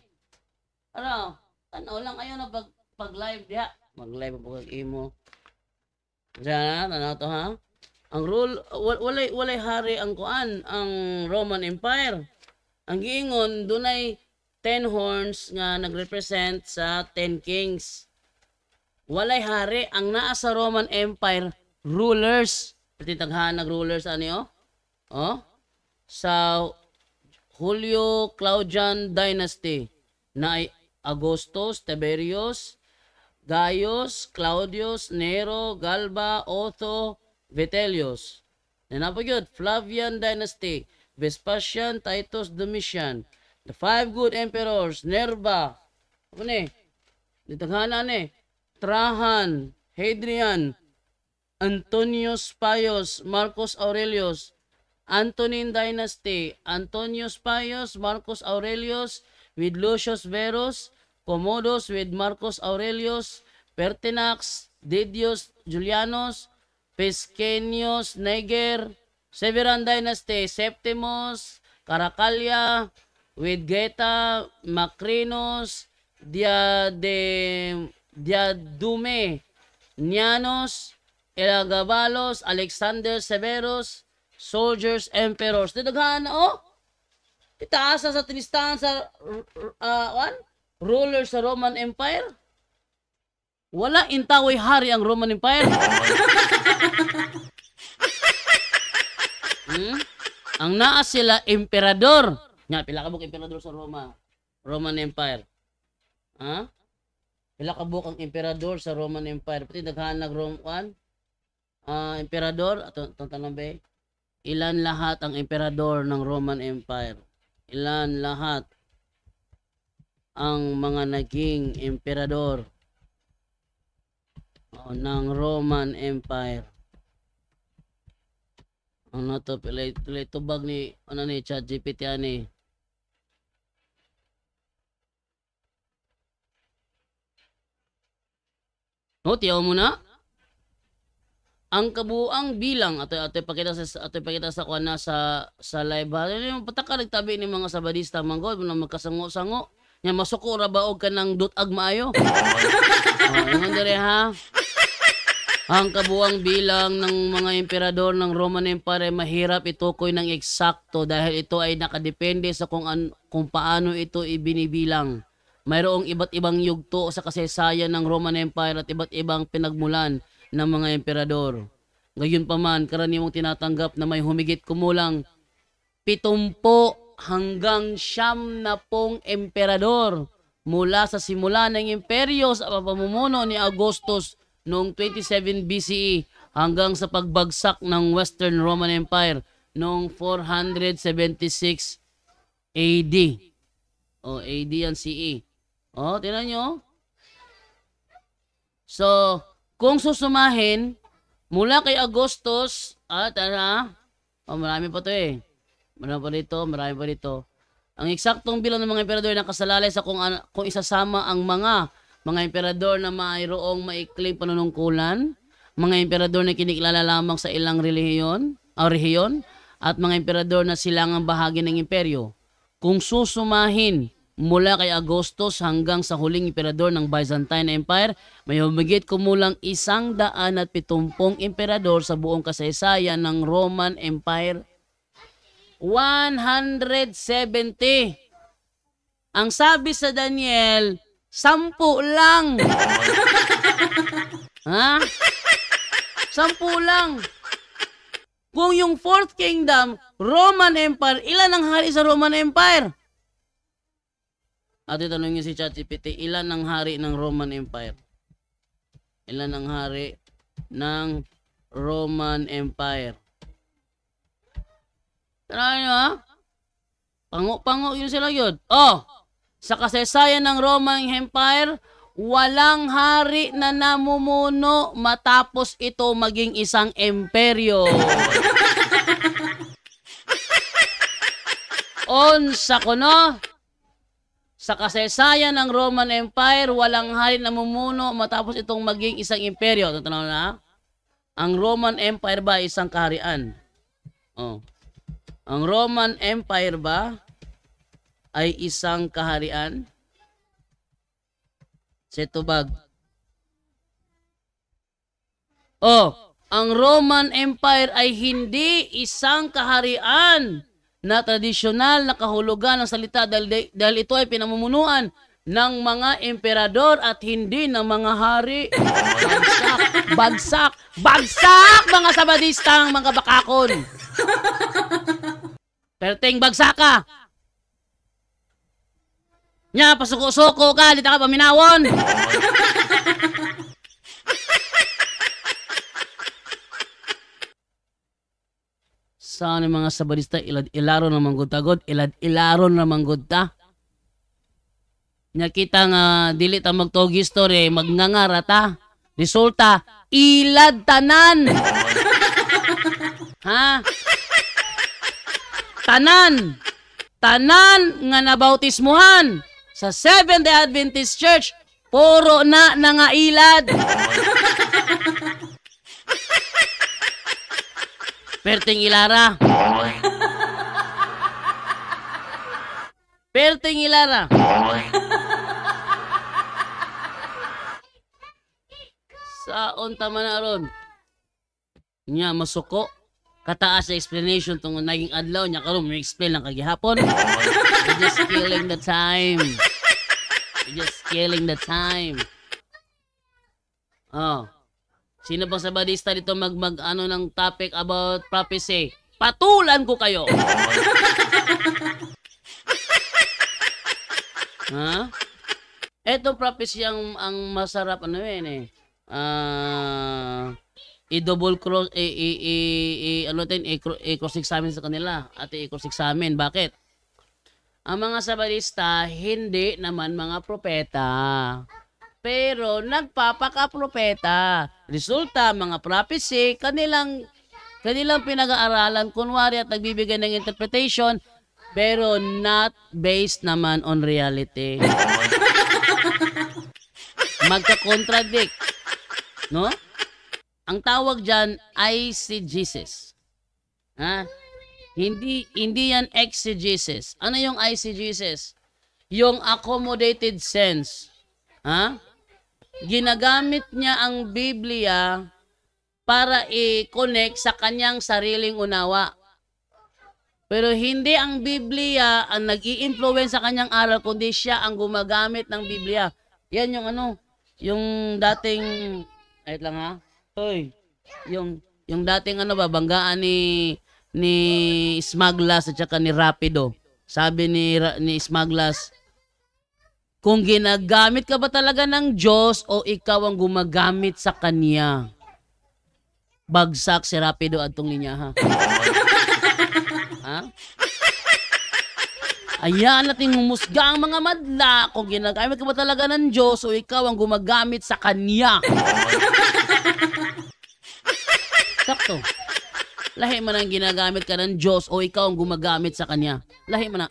Ara. Tanaw lang. Ayaw na pag-live diha. Mag-live mo pagkag imo. Diyan na, tanaw to ha. Ang rule, walay hari ang kuan, ang Roman Empire. Ang giingon, dunay 10 horns nga nagrepresent sa 10 kings. Walay hari. Ang naa sa Roman Empire, rulers. Pati taghanag rulers, ano oh? Sa Julio Claudian Dynasty, na ay Augustus, Tiberius, Gaius, Claudius, Nero, Galba, Otho, Vitellius. Nanapagod, Flavian Dynasty, Vespasian, Titus, Domitian. The 5 good emperors, Nerva, ano ni? Ditaghanan ni. Trajan, Hadrian, Antonius Pius, Marcus Aurelius, Antonine Dynasty, Antonius Pius, Marcus Aurelius, with Lucius Verus, Commodus with Marcus Aurelius, Pertinax, Didius Julianus, Pescenius Niger, Severan Dynasty, Septimus, Caracalla, with Geta, Macrinus, Diadume, Nianos, Elagabalos, Alexander Severus, soldiers, emperors. Didaghan oh. Itaasa sa tinistahan sa ruler sa Roman Empire. Wala intaway hari ang Roman Empire. Ang naa sila emperador. Nya pila ka buk emperador sa Roman Empire. Ha? Pila ka buk ang emperador sa Roman Empire. Pati daghan nag Roman emperador ato tanong ba? Ilan lahat ang emperador ng Roman Empire? Ilan lahat ang mga naging emperador ng Roman Empire? Ano to? Pilay tubag ni ano ni ChatGPT ani. No, tiyaw mo na. Ang kabuang bilang ato pakita sa kuan na sa live. Yung pataka nagtabi ni mga sabadista manggod na magkasango-sango. Nya masuko ra ba og kanang dutag maayo. Ingon dire ha. Ang kabuang bilang ng mga emperador ng Roman Empire ay mahirap itukoy ng eksakto dahil ito ay nakadepende sa kung paano ito ibinibilang. Mayroong iba't ibang yugto sa kasaysayan ng Roman Empire at iba't ibang pinagmulan ng mga emperador. Gayon pa man, karaniwang tinatanggap na may humigit kumulang 70 hanggang 90 emperador mula sa simula ng imperyo sa pamumuno ni Augustus noong 27 BCE hanggang sa pagbagsak ng Western Roman Empire noong 476 AD. AD yan CE. Tingnan nyo. So, kung susumahin, mula kay Augustus, marami pa to eh. Marami pa dito. Ang eksaktong bilang ng mga emperador na kasalalay sa kung isasama ang mga emperador na mayroong maikling panunungkulan, mga emperador na kinikilala lamang sa ilang rehiyon, at mga emperador na silangang bahagi ng imperyo. Kung susumahin, mula kay Augustus hanggang sa huling emperador ng Byzantine Empire, may humigit kumulang 170 emperador sa buong kasaysayan ng Roman Empire. 170. Ang sabi sa Daniel, 10 lang. Ha? 10 lang. Kung yung 4th Kingdom, Roman Empire, ilan ang hari sa Roman Empire? At itanong niyo si ChatGPT, ilan ang hari ng Roman Empire? Ilan ang hari ng Roman Empire. Tanahan nyo ha? Pango-pango yun sila yun. Oh! Sa kasaysayan ng Roman Empire, walang hari na namumuno matapos ito maging isang imperyo. Onsa ko no? Sa kasaysayan ng Roman Empire, walang hari na namumuno matapos itong maging isang imperyo. Totoo na? Ang Roman Empire ba isang kaharian? Oh. Ang Roman Empire ba ay isang kaharian? Setubag. Oh, ang Roman Empire ay hindi isang kaharian na tradisyonal na kahulugan ng salita dahil ito ay pinamumunuan ng mga emperador at hindi ng mga hari. Bagsak mga sabadistang mga bakakon. Perteng bagsak ka. Nya, pasuko-suko ka, dito ka paminawon. Saan yung mga sabadista ilad-ilaro na manggutagod, ilad-ilaro na manggutta. Nya kita nga dili ta magtogi story, magngangarata. Resulta, ilad tanan. Ha? Tanan nga nabautismuhan sa Seventh-day Adventist Church, puro na nangailad. Perting Ilara. Perting Ilara. Saon tama na ron. Nya masuko. Kataas sa explanation tong naging adlaw nya karon may explain lang kagihapon. You're just killing the time. You're just killing the time. Oh. Sino bang sabadista dito mag ano ng topic about prophecy? Patulan ko kayo. Ha? Etong prophecy ang masarap ano yun eh. I-double cross ano tin i-cross examine sa kanila at i-cross examine. Bakit? Ang mga sabadista hindi naman mga propeta. Pero nagpapaka-propeta. Resulta mga prophecy kanilang pinag-aaralan kunwari at nagbibigay ng interpretation pero not based naman on reality. Magka-contradict. No? Ang tawag diyan eisegesis. Ha? Hindi yan exegesis. Ano yung eisegesis? Yung accommodated sense. Ha? Ginagamit niya ang Biblia para i-connect sa kanyang sariling unawa. Pero hindi ang Biblia ang nag-i-influence sa kanyang aral, kundi siya ang gumagamit ng Biblia. Yan yung ano, yung dating, ayot lang ha, hoy, yung dating ano ba, banggaan ni Smaglas at saka ni Rapido. Sabi ni Smaglas, kung ginagamit ka ba talaga ng Diyos o ikaw ang gumagamit sa Kanya? Bagsak si Rapido atong linya ha. Ha? Ayan natin humusga ang mga madla kung ginagamit ka ba talaga ng Diyos o ikaw ang gumagamit sa Kanya. Sakto. Lahi man ang ginagamit ka ng Diyos o ikaw ang gumagamit sa Kanya. Lahi man na.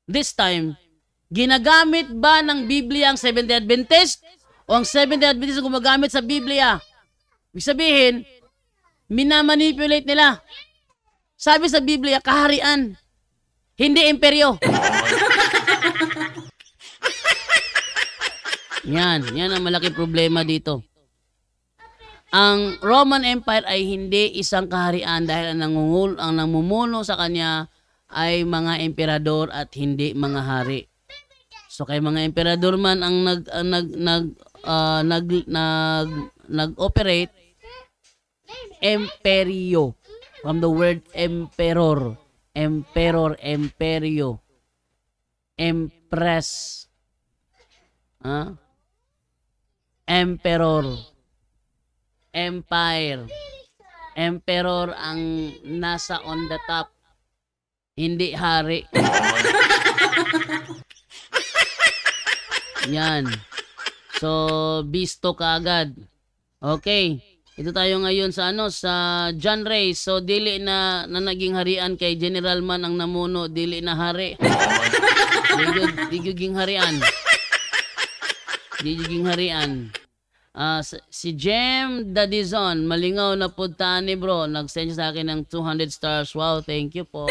This time, ginagamit ba ng Biblia ang Seventh-day Adventist o ang Seventh-day Adventist ang gumagamit sa Biblia? Ibig sabihin, minamanipulate nila. Sabi sa Biblia, kaharian. Hindi imperyo. Yan ang malaking problema dito. Ang Roman Empire ay hindi isang kaharian dahil ang namumuno sa kanya ay mga emperador at hindi mga hari. So kay mga emperador man ang nag-operate, imperyo, from the word emperor, imperyo, empress, emperor. empire. Emperor ang nasa on the top. Hindi hari. Yan. So, bisto ka agad. Okay. Ito tayo ngayon sa sa John Ray. So, dili na naging harian kay General Man ang namuno. Dili na hari. Diguging harian. Diguging harian. Si Jem Dadizon, malingaw na puntaan ni bro. Nag-send siya sa akin ng 200 stars. Wow, thank you po.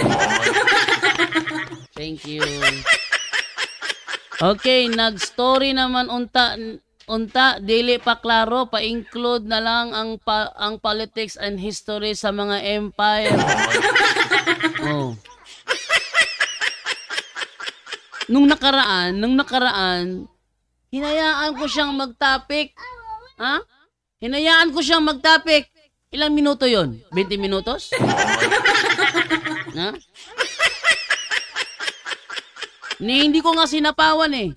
Thank you. Okay, nag-story naman unta dili pa klaro, pa-include na lang ang politics and history sa mga empire. Oh. Nung nakaraan, hinayaan ko siyang mag-topic. Ha? Hinayaan ko siyang mag-topic. Ilang minuto 'yon? 20 minutos? Ha? Hindi ko nga sinapawan eh.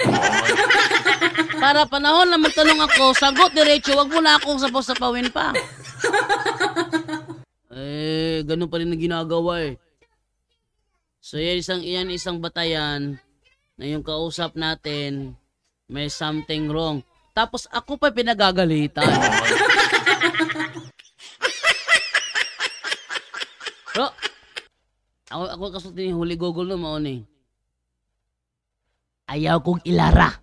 Para panahon na magtanong ako, sagot diretso, wag mo na akong sapaw-sapawin pa. Ganun pa rin na ginagawa eh. So yan isang batayan na yung kausap natin may something wrong. Tapos ako pa pinagagalitan. Bro, ako kasulti ni Huli Google no maon eh. Ayaw kong ilara.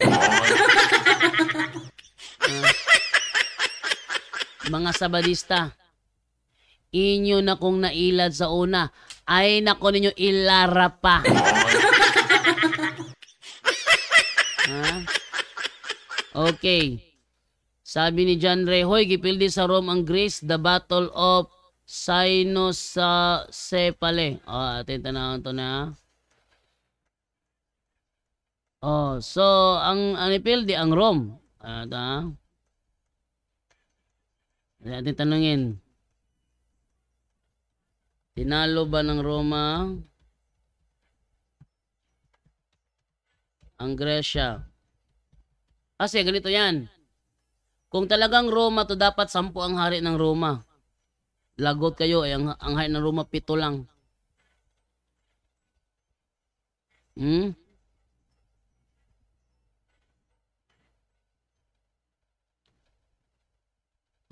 Mga sabadista, inyo na kong nailad sa una, ay nako ninyo ilara pa. Okay. Sabi ni John Ray, hoy, gipildi sa Rome ang Greece, the Battle of Cynoscepale. Atin tanawon to na. So ang ipildi ang Rome. Atin tanungin. Tinalo ba ng Roma ang Gresya? Kasi ganito yan. Kung talagang Roma to, dapat 10 ang hari ng Roma. Lagot kayo, ang hari ng Roma 7 lang.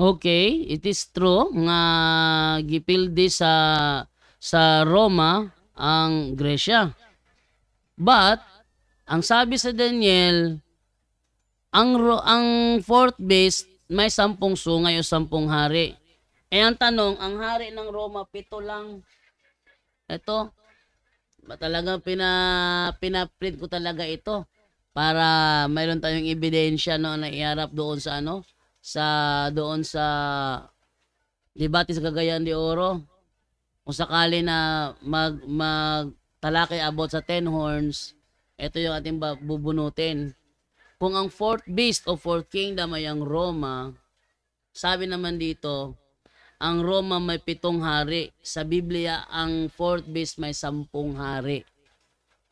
Okay, it is true nga gipildi sa Roma ang Gresya. But ang sabi sa Daniel, ang fourth beast may 10 sungay o 10 hari. Ang tanong, ang hari ng Roma 7 lang. Ito, ba talagang pinaprint ko talaga ito para mayroon tayong ebidensya na iharap doon sa doon sa debate sa Cagayan de Oro. Kung sakali na magtalakay about sa 10 horns, ito yung ating bubunutin. Kung ang fourth beast o fourth kingdom ay ang Roma, sabi naman dito, ang Roma may 7 hari. Sa Biblia, ang fourth beast may 10 hari.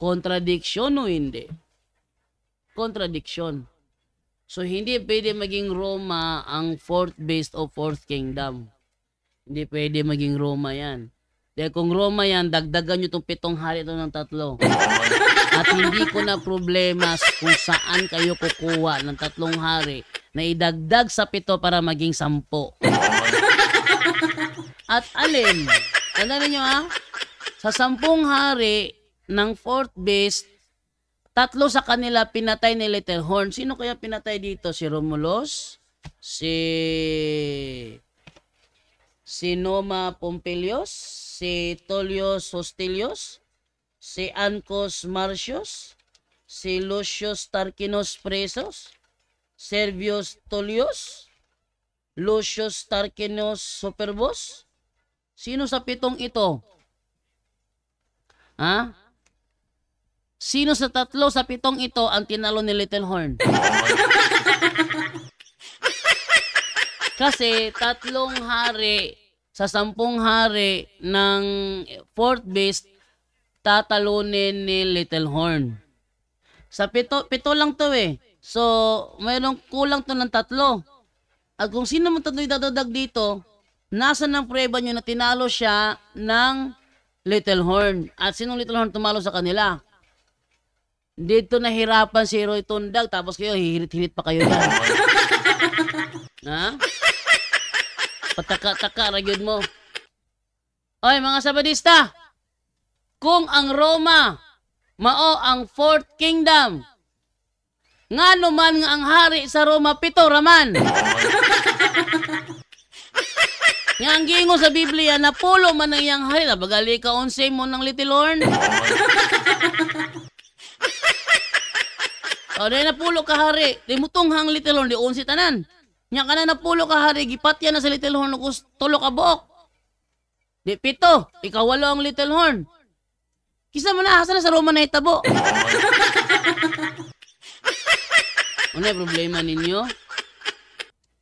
Contradiction o hindi? Contradiction. So, hindi pwede maging Roma ang fourth beast o fourth kingdom. Hindi pwede maging Roma yan. Dahil kung Roma yan, dagdagan nyo itong 7 hari ito ng 3. At hindi ko na problema kung saan kayo kukuha ng 3 hari na idagdag sa 7 para maging 10. At alin? Tandaan niyo sa 10 hari ng fourth beast, 3 sa kanila pinatay ni Little Horn. Sino kaya pinatay dito? Si Romulus? Si Numa Pompilius? Si Tullius Hostilius? Si Ancus Marcius? Si Lucius Tarquinius Presos? Servius Tullius? Lucius Tarquinius Superbus? Sino sa 7 ito? Sino sa 3 sa 7 ito ang tinalo ni Little Horn? Kasi 3 hari sa 10 hari ng fourth beast tatalunin ni Little Horn. Sa 7 lang to eh. So, mayroong kulang to ng 3. At kung sino man tatlo'y dadadag dito, nasa ng prueba nyo na tinalo siya ng Little Horn? At sinong Little Horn tumalo sa kanila? Dito nahirapan si Roy Tundag, tapos kayo, hihirit-hirit pa kayo yan. Ha? Pataka-taka, ragyod mo. Oy, mga Sabadista, kung ang Roma mao ang Fourth Kingdom, nga naman nga ang hari sa Roma, 7 raman. Nga ang gingo sa Biblia, napulo man ang iyang hari. Nabagali ka 11 mo ng Little Horn. O, dahil napulo ka hari. Di mo tunghang Little Horn, di 11 tanan. Nga ka na napulo ka hari, gipatya na sa Little Horn, tulo ka buok. Di 7, ikaw 8 ang Little Horn. Kisa mo na, asa na sa Roma na itabo. Ano yung problema ninyo?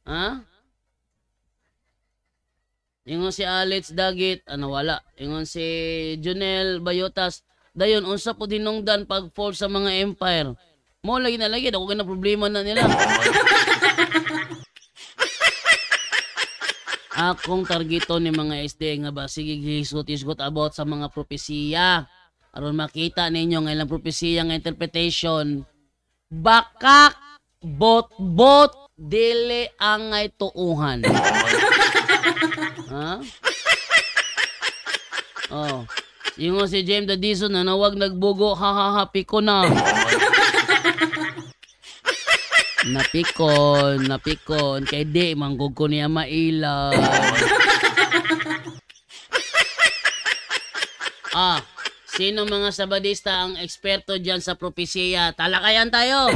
Ha? Ingon si Alex Dagit, wala. Ingon si Junel Bayotas, dayon, unsa po dinungdan pag-fall sa mga empire. Mo, lagi na lagi, ako na problema na nila. Akong targeto ni mga SD nga ba, sige, hisgot-hisgot about sa mga propesiya. Aron makita ninyo nga ilang propesiya nga interpretation. Bakak, bot-bot, dili ang ngay tuuhan. Ha? Oh. Yung si James Dadison na nawag nagbugo, hahahapi ko na. Napikon. Kay di, manggug ko niya mailan. Sino mga Sabadista ang eksperto dyan sa propesiya? Talakayan tayo.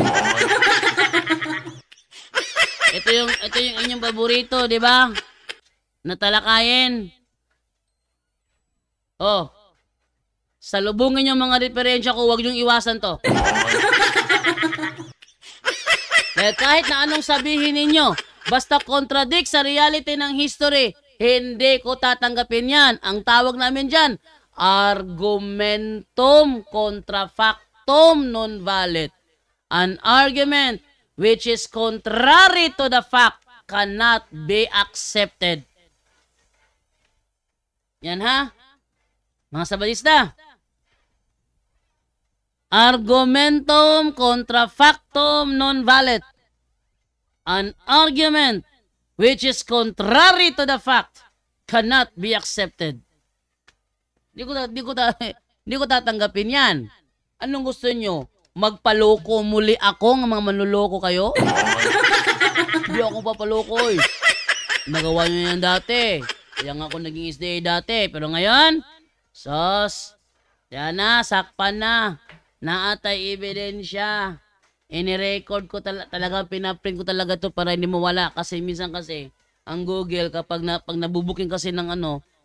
Ito yung inyong paborito, di ba? Natalakayin. Oh. Salubungin yung mga referensya ko, huwag niyong iwasan to. Dahil kahit na anong sabihin ninyo, basta contradict sa reality ng history, hindi ko tatanggapin yan. Ang tawag namin dyan, argumentum contra factum non valid. An argument which is contrary to the fact cannot be accepted. Yan ha? Mga Sabadista. Argumentum contra factum non valid. An argument which is contrary to the fact cannot be accepted. Di ko tatanggapin yan. Anong gusto nyo? Magpaloko muli ako ng mga manluloko kayo? Hindi ako papaloko eh. Nagawa nyo yan dati. Kaya nga ako naging SDA dati. Pero ngayon, sos, yan na, sakpan na. Naatay ebidensya. Ini-record ko talaga, pinaprint ko talaga to para hindi mawala. Kasi minsan kasi, ang Google, pag nabubuking kasi ng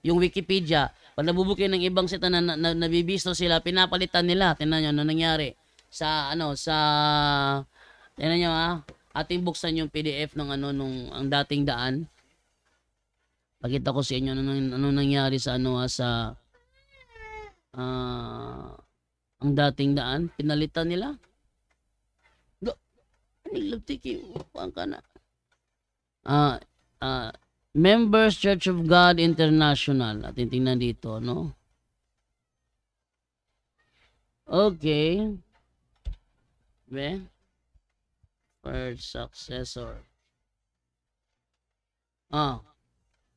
yung Wikipedia, pag nabubukin ng ibang sita na nabibisto sila, pinapalitan nila. Tingnan nyo, ano nangyari? Tingnan nyo ating buksan yung PDF ng ang dating daan. Pakita ko sa inyo ano nangyari sa ang dating daan. Pinalitan nila. Nilagtiki, upang ka na. Members Church of God International. Atin tingnan dito, no? Okay. First successor.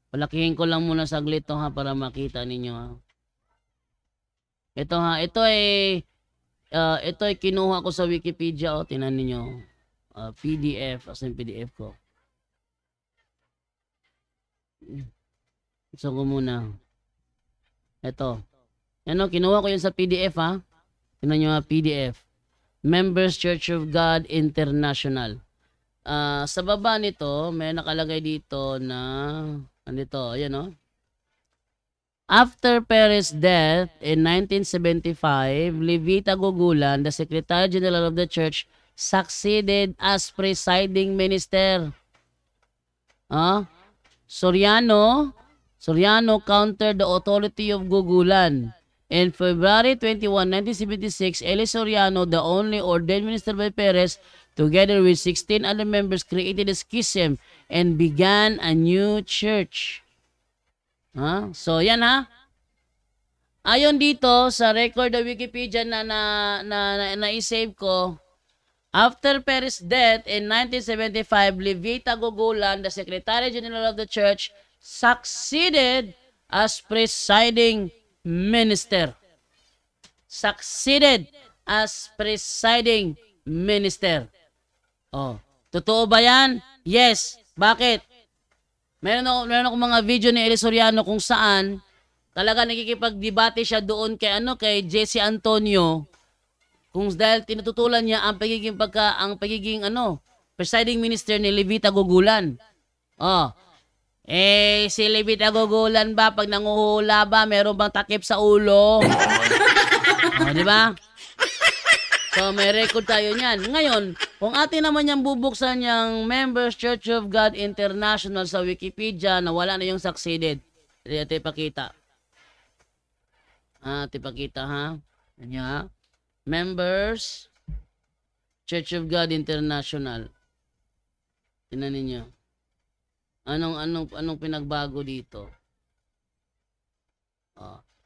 Palakihin ko lang muna saglit to ha para makita ninyo ha. Ito ay kinuha ko sa Wikipedia tingnan niyo. PDF, as in PDF ko. So ko muna. Ito. Kinuha ko yun sa PDF ha. Tingnan niyo PDF. Members Church of God International. Sa baba nito, may nakalagay dito na ayan o. After Perez' death in 1975, Levita Gugulan, the Secretary General of the Church, succeeded as presiding minister. Soriano countered the authority of Gugulan. In February 21, 1976, Eli Soriano, the only ordained minister by Perez, together with 16 other members, created a schism and began a new church. So, yan ha. Ayon dito sa record ng Wikipedia na i-save ko, after Perez's death in 1975, Levita Gogolan, the Secretary General of the Church, succeeded as presiding minister. Succeeded as presiding minister. Oh, totoo ba yan? Yes. Bakit? Meron ako mga video ni Eli Soriano kung saan talaga nakikipagdebate siya doon kay Jesse Antonio kung dahil tinututulan niya ang pagiging presiding minister ni Levita Gogolan. Oh. Si Levita Gogolan ba pag nanguhula ba meron bang takip sa ulo? Di ba? So may record tayo niyan. Ngayon, kung atin naman yung bubuksan yung Members Church of God International sa Wikipedia na wala na yung succeeded. Ito ipakita. Ito ipakita ha. Yan ha. Members Church of God International. Tingnan ninyo. Anong pinagbago dito?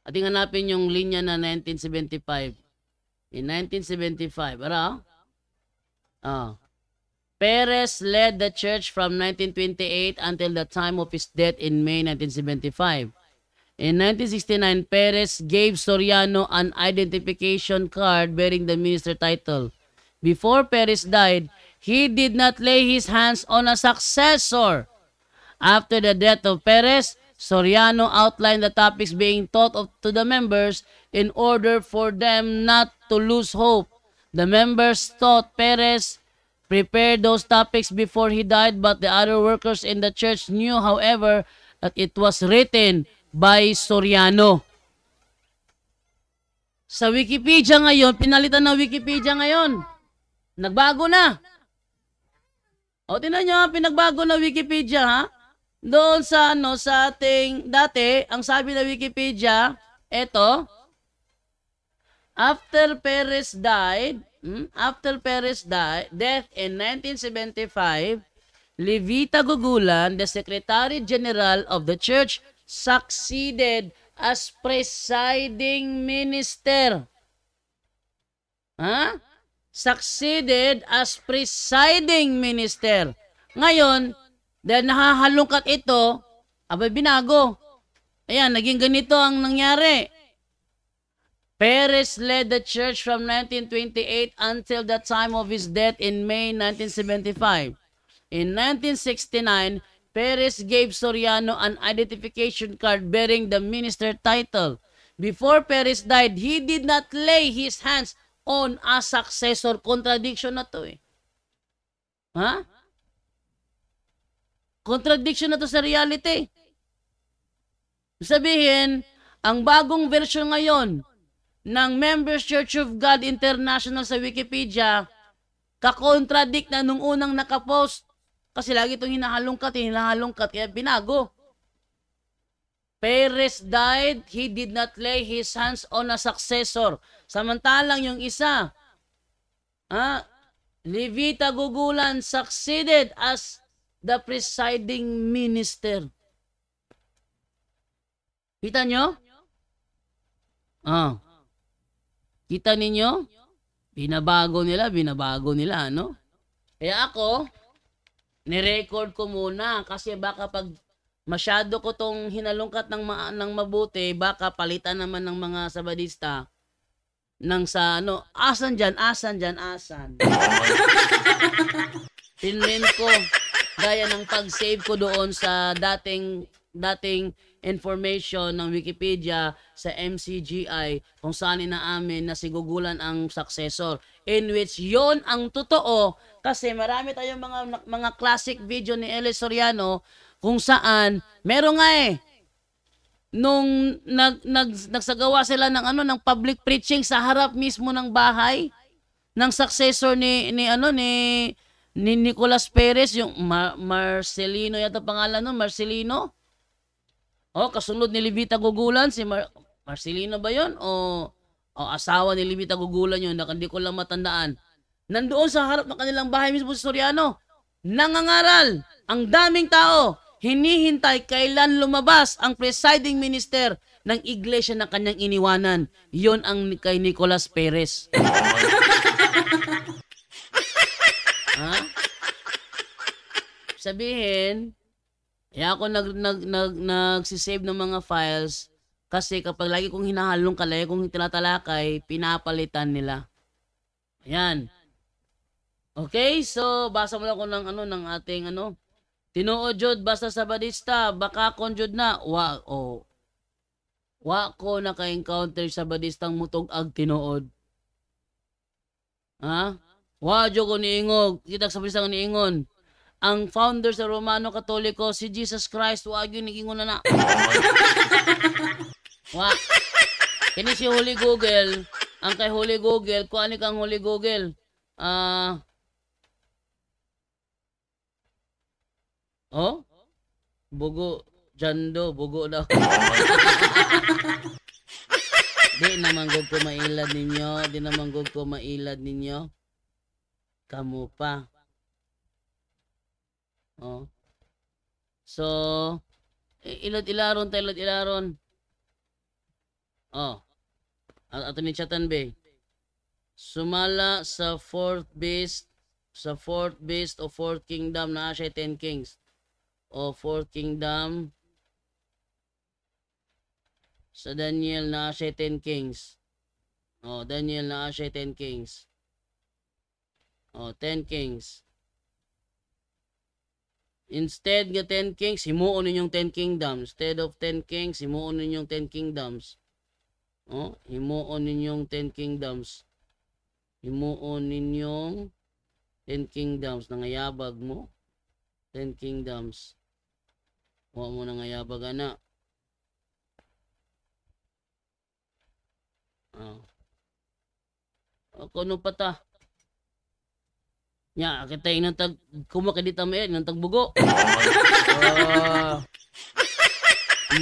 Ating hanapin yung linya na 1975. In 1975, Perez led the church from 1928 until the time of his death in May 1975. In 1969, Perez gave Soriano an identification card bearing the minister title. Before Perez died, he did not lay his hands on a successor. After the death of Perez, Soriano outlined the topics being taught to the members in order for them not to lose hope. The members thought Perez prepared those topics before he died, but the other workers in the church knew, however, that it was written by Soriano. Sa Wikipedia ngayon, pinalitan ng Wikipedia ngayon. Nagbago na. O, tinan nyo, pinagbago na Wikipedia, ha? Doon sa sa ating dati, ang sabi ng Wikipedia, eto, after Perez death in 1975, Levita Gogolan, the Secretary General of the Church, succeeded as presiding minister. Succeeded as presiding minister. Ngayon, dahil nahahalungkat ito, binago. Ayan, naging ganito ang nangyari. Perez led the church from 1928 until the time of his death in May 1975. In 1969, Perez gave Soriano an identification card bearing the minister title. Before Perez died, he did not lay his hands on a successor. Contradiction na to eh. Contradiction na to sa reality. Sabihin, ang bagong version ngayon ng Members Church of God International sa Wikipedia, kakontradict na nung unang nakapost. Kasi lagi itong hinahalongkat, kaya binago. Perez died, he did not lay his hands on a successor. Samantalang yung isa, Levita Gogolan succeeded as the presiding minister. Kita nyo? Kita ninyo? Binabago nila, ano? Kaya ako, nirecord ko muna kasi baka pag masyado ko tong hinalungkat ng mabuti, baka palitan naman ng mga sabadista ng sa asan dyan. Pinrin ko gaya ng pag-save ko doon sa dating information ng Wikipedia sa MCGI kung saan inaamin na si Gogolan ang successor, in which yon ang totoo kasi marami tayong mga classic video ni Eli Soriano kung saan meron nga nung nagsagawa sila ng public preaching sa harap mismo ng bahay ng successor ni Nicolas Perez, yung Marcelino yata pangalan nun, Marcelino. Kasunod ni Levita Gogolan, Marcelino ba yon o asawa ni Libita Gugulan yun, na hindi ko lang matandaan. Nandoon sa harap ng kanilang bahay mismo sa Soriano, nangangaral ang daming tao, hinihintay kailan lumabas ang presiding minister ng iglesia na kanyang iniwanan. Yon ang kay Nicolas Perez. Ha? Sabihin, ako nagsisave ng mga files kasi kapag lagi kong hinahalong kalay, kung tinatalakay, pinapalitan nila. Ayan. Okay, so basa mo lang ko ng ating tinuod jud basta sa Badista, baka kon jud na. Wa ko naka-encounter sa Badistang mutog ag tinuod. Ha? Wa jud ko niingog, kita sa Badistang niingon. Ang founder sa Romano Katoliko si Jesus Christ, wa gyud niingon na. Wa. Kini si Holy Google, ang kay Holy Google, kung ani kang Holy Google, bugo, jando, bugo daw. Di naman gud ko mailad ninyo, Kamu pa. So, ilad-ilaron. Ato ni chatan be. Sumala sa fourth beast o fourth kingdom na siya 10 kings. O fourth kingdom sa Daniel na siya 10 kings. Daniel na siya 10 kings. 10 kings. Instead nga 10 kings, himuon ninyong 10 kingdoms. Instead of 10 kings, himuon ninyong 10 kingdoms. Himuon ninyong 10 kingdoms. Himuon ninyong 10 kingdoms. Nangayabag mo. 10 kingdoms. Huwag mo nangayabag, anak. Kuno pa ta. Nya, kita inang tag kumakadita mo yan, inang tagbugo.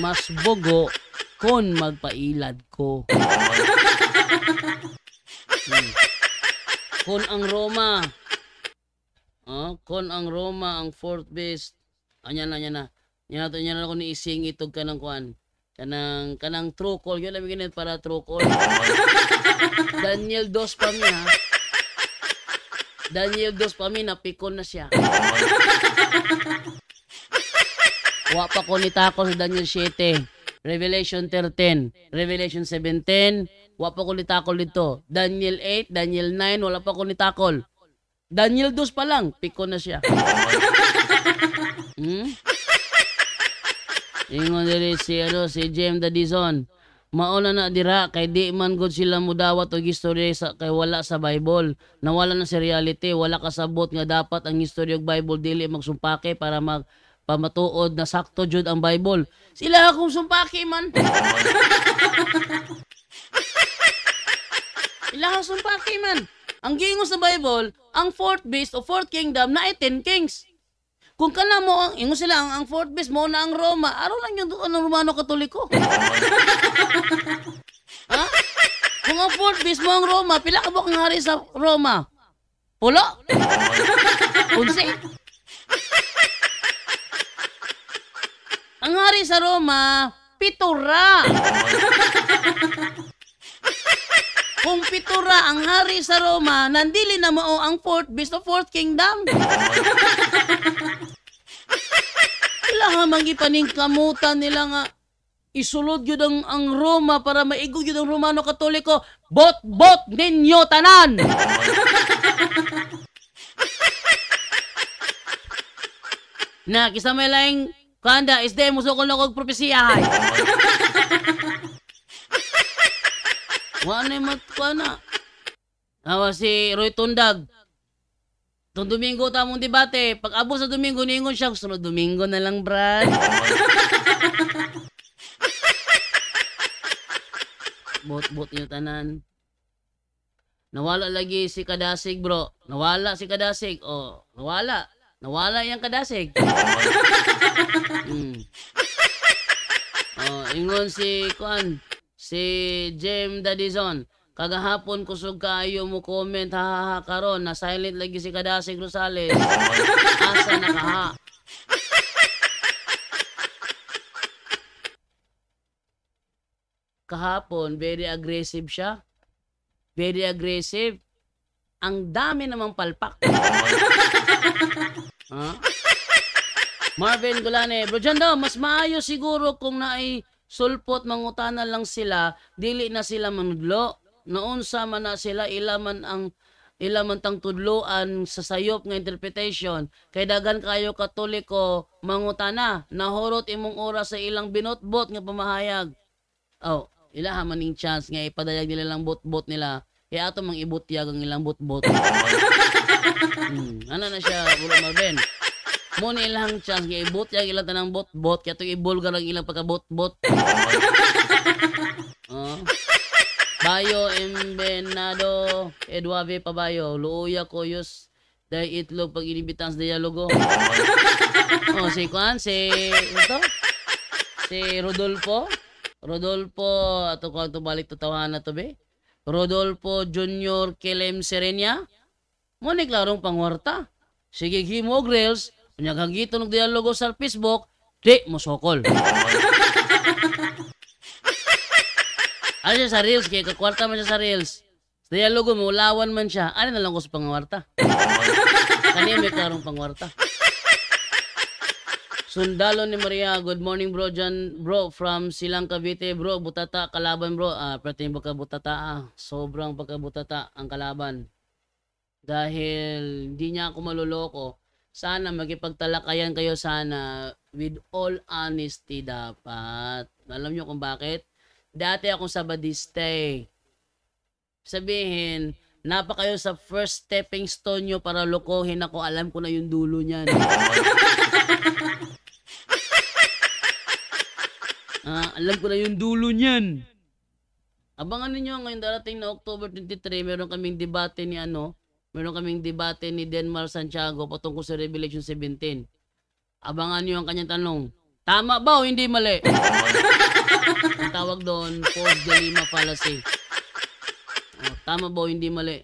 Mas bugo kon magpailad ko. Kon ang Roma. Kon ang Roma ang fourth beast. Anya na. Nya na ko ni ising itog kanang kuan. Kanang true call, yun lang ginit para true call. Daniel 2 pa mi ha. Daniel 2 pa mi, napikon na siya. Wa pa ko nitakol sa Daniel 7, Revelation 13, Revelation 17, wa pa ko nitakol dito. Daniel 8, Daniel 9, wala pa ko nitakol. Daniel 2 pa lang, pikon na siya. Ingon diri si James Dadison. Mauna na dira kay di man gud sila mudawat og istorya kay wala sa Bible. Nawala na sa reality, wala kasabot nga dapat ang istorya og Bible dili magsumpake para pamatuod na sakto jud ang Bible. Sila akong sumpake man. Sila akong sumpake man. Ang giingon sa Bible, ang fourth beast o fourth kingdom na ay 10 kings. Kung kana mo ang ingon sila ang fourth beast mo na ang Roma, aro lang yung doon ng Romano Katoliko. Ha? Kung ang fourth beast mo ang Roma, pila ka ba kang hari sa Roma? Pulo? 11? Ang hari sa Roma, 7 ra. Kung 7 ra ang hari sa Roma, nandili na mao ang fourth beast o fourth kingdom. Kailangan mangipaningkamutan nila nga isulod yun ang Roma para maigog yun ang Romano Katoliko. Bot ninyo tanan! Na, kisa may laing kanda, isde mo sukol na kong propesiyahay. Wala na matkuha na. Awa si Roy Tundag. Itong Domingo tamong debate. Pag abo sa Domingo, niingon siya. Sunod Domingo na lang, Brad. Bot niyo tanan. Nawala lagi si Kadasig, bro. Nawala si Kadasig. Nawala. Nawala yung Kadasig. Ingon si Si Jem Dadizon, kagahapon kusog kaayo mo comment hahaha karon na silent lagi si Kadasig Rosales. Asa nakaha? Kahapon, very aggressive siya. Very aggressive. Ang dami namang palpak. Ha? Marvin Golane, bro, dyan daw, mas maayos siguro kung naay sulpot mangutana lang sila, dili na sila manudlo. Naunsa man na sila, ilaman tang tudloan sa sayop nga interpretation. Kay dagan kayo Katoliko mangutana, nahurot imong oras sa ilang binotbot nga pamahayag. Oh, ila maning chance nga ipadayag nila lang bot-bot nila. Kaya ato mang ibutyag ang ilang bot-bot. Ano na siya, Bro Marvin? Muna ilang chance nga ibutyag ilang tanang bot-bot, kaya itong ibulgar ang ilang pagka-bot-bot. Oh. Bayo Embenado, Eduave Pabayo, Luuya Koyos, dahil itlog pag inibitang sa dialogo. Oh, si Juan, ito? Si Rodolfo, ato ko ito balik tatawahan na to be. Rodolfo Junior Kelem Serenia, muna klarong pangwarta. Sige himo grills, panyagagito ng dialogo sa Facebook, di mo sokol. Ano siya sa Reels? Kaya kakwarta man siya sa Reels. Sa dialogo mo, ulawan man siya. Ano na lang ko sa pangwarta? Kanya may klarong pangwarta. Sundalo ni Maria, good morning bro dyan, bro, from Silang Cavite, bro, butata, kalaban bro, prating baka butata, sobrang baka butata ang kalaban. Dahil di niya ako maluloko, sana magipagtalakayan kayo sana, with all honesty dapat. Alam niyo kung bakit? Dati akong Sabadiste. Sabihin, napa kayo sa first stepping stone nyo para lokohin ako, alam ko na yung dulo niyan. Alam ko na yung dulo niyan. Abangan ninyo ngayon darating na October 23, meron kaming debate ni Denmar Santiago patungkol sa Revelation 17. Abangan niyo ang kanyang tanong. Tama ba o hindi mali? Ang tawag doon, false dilemma fallacy. Tama ba o hindi mali?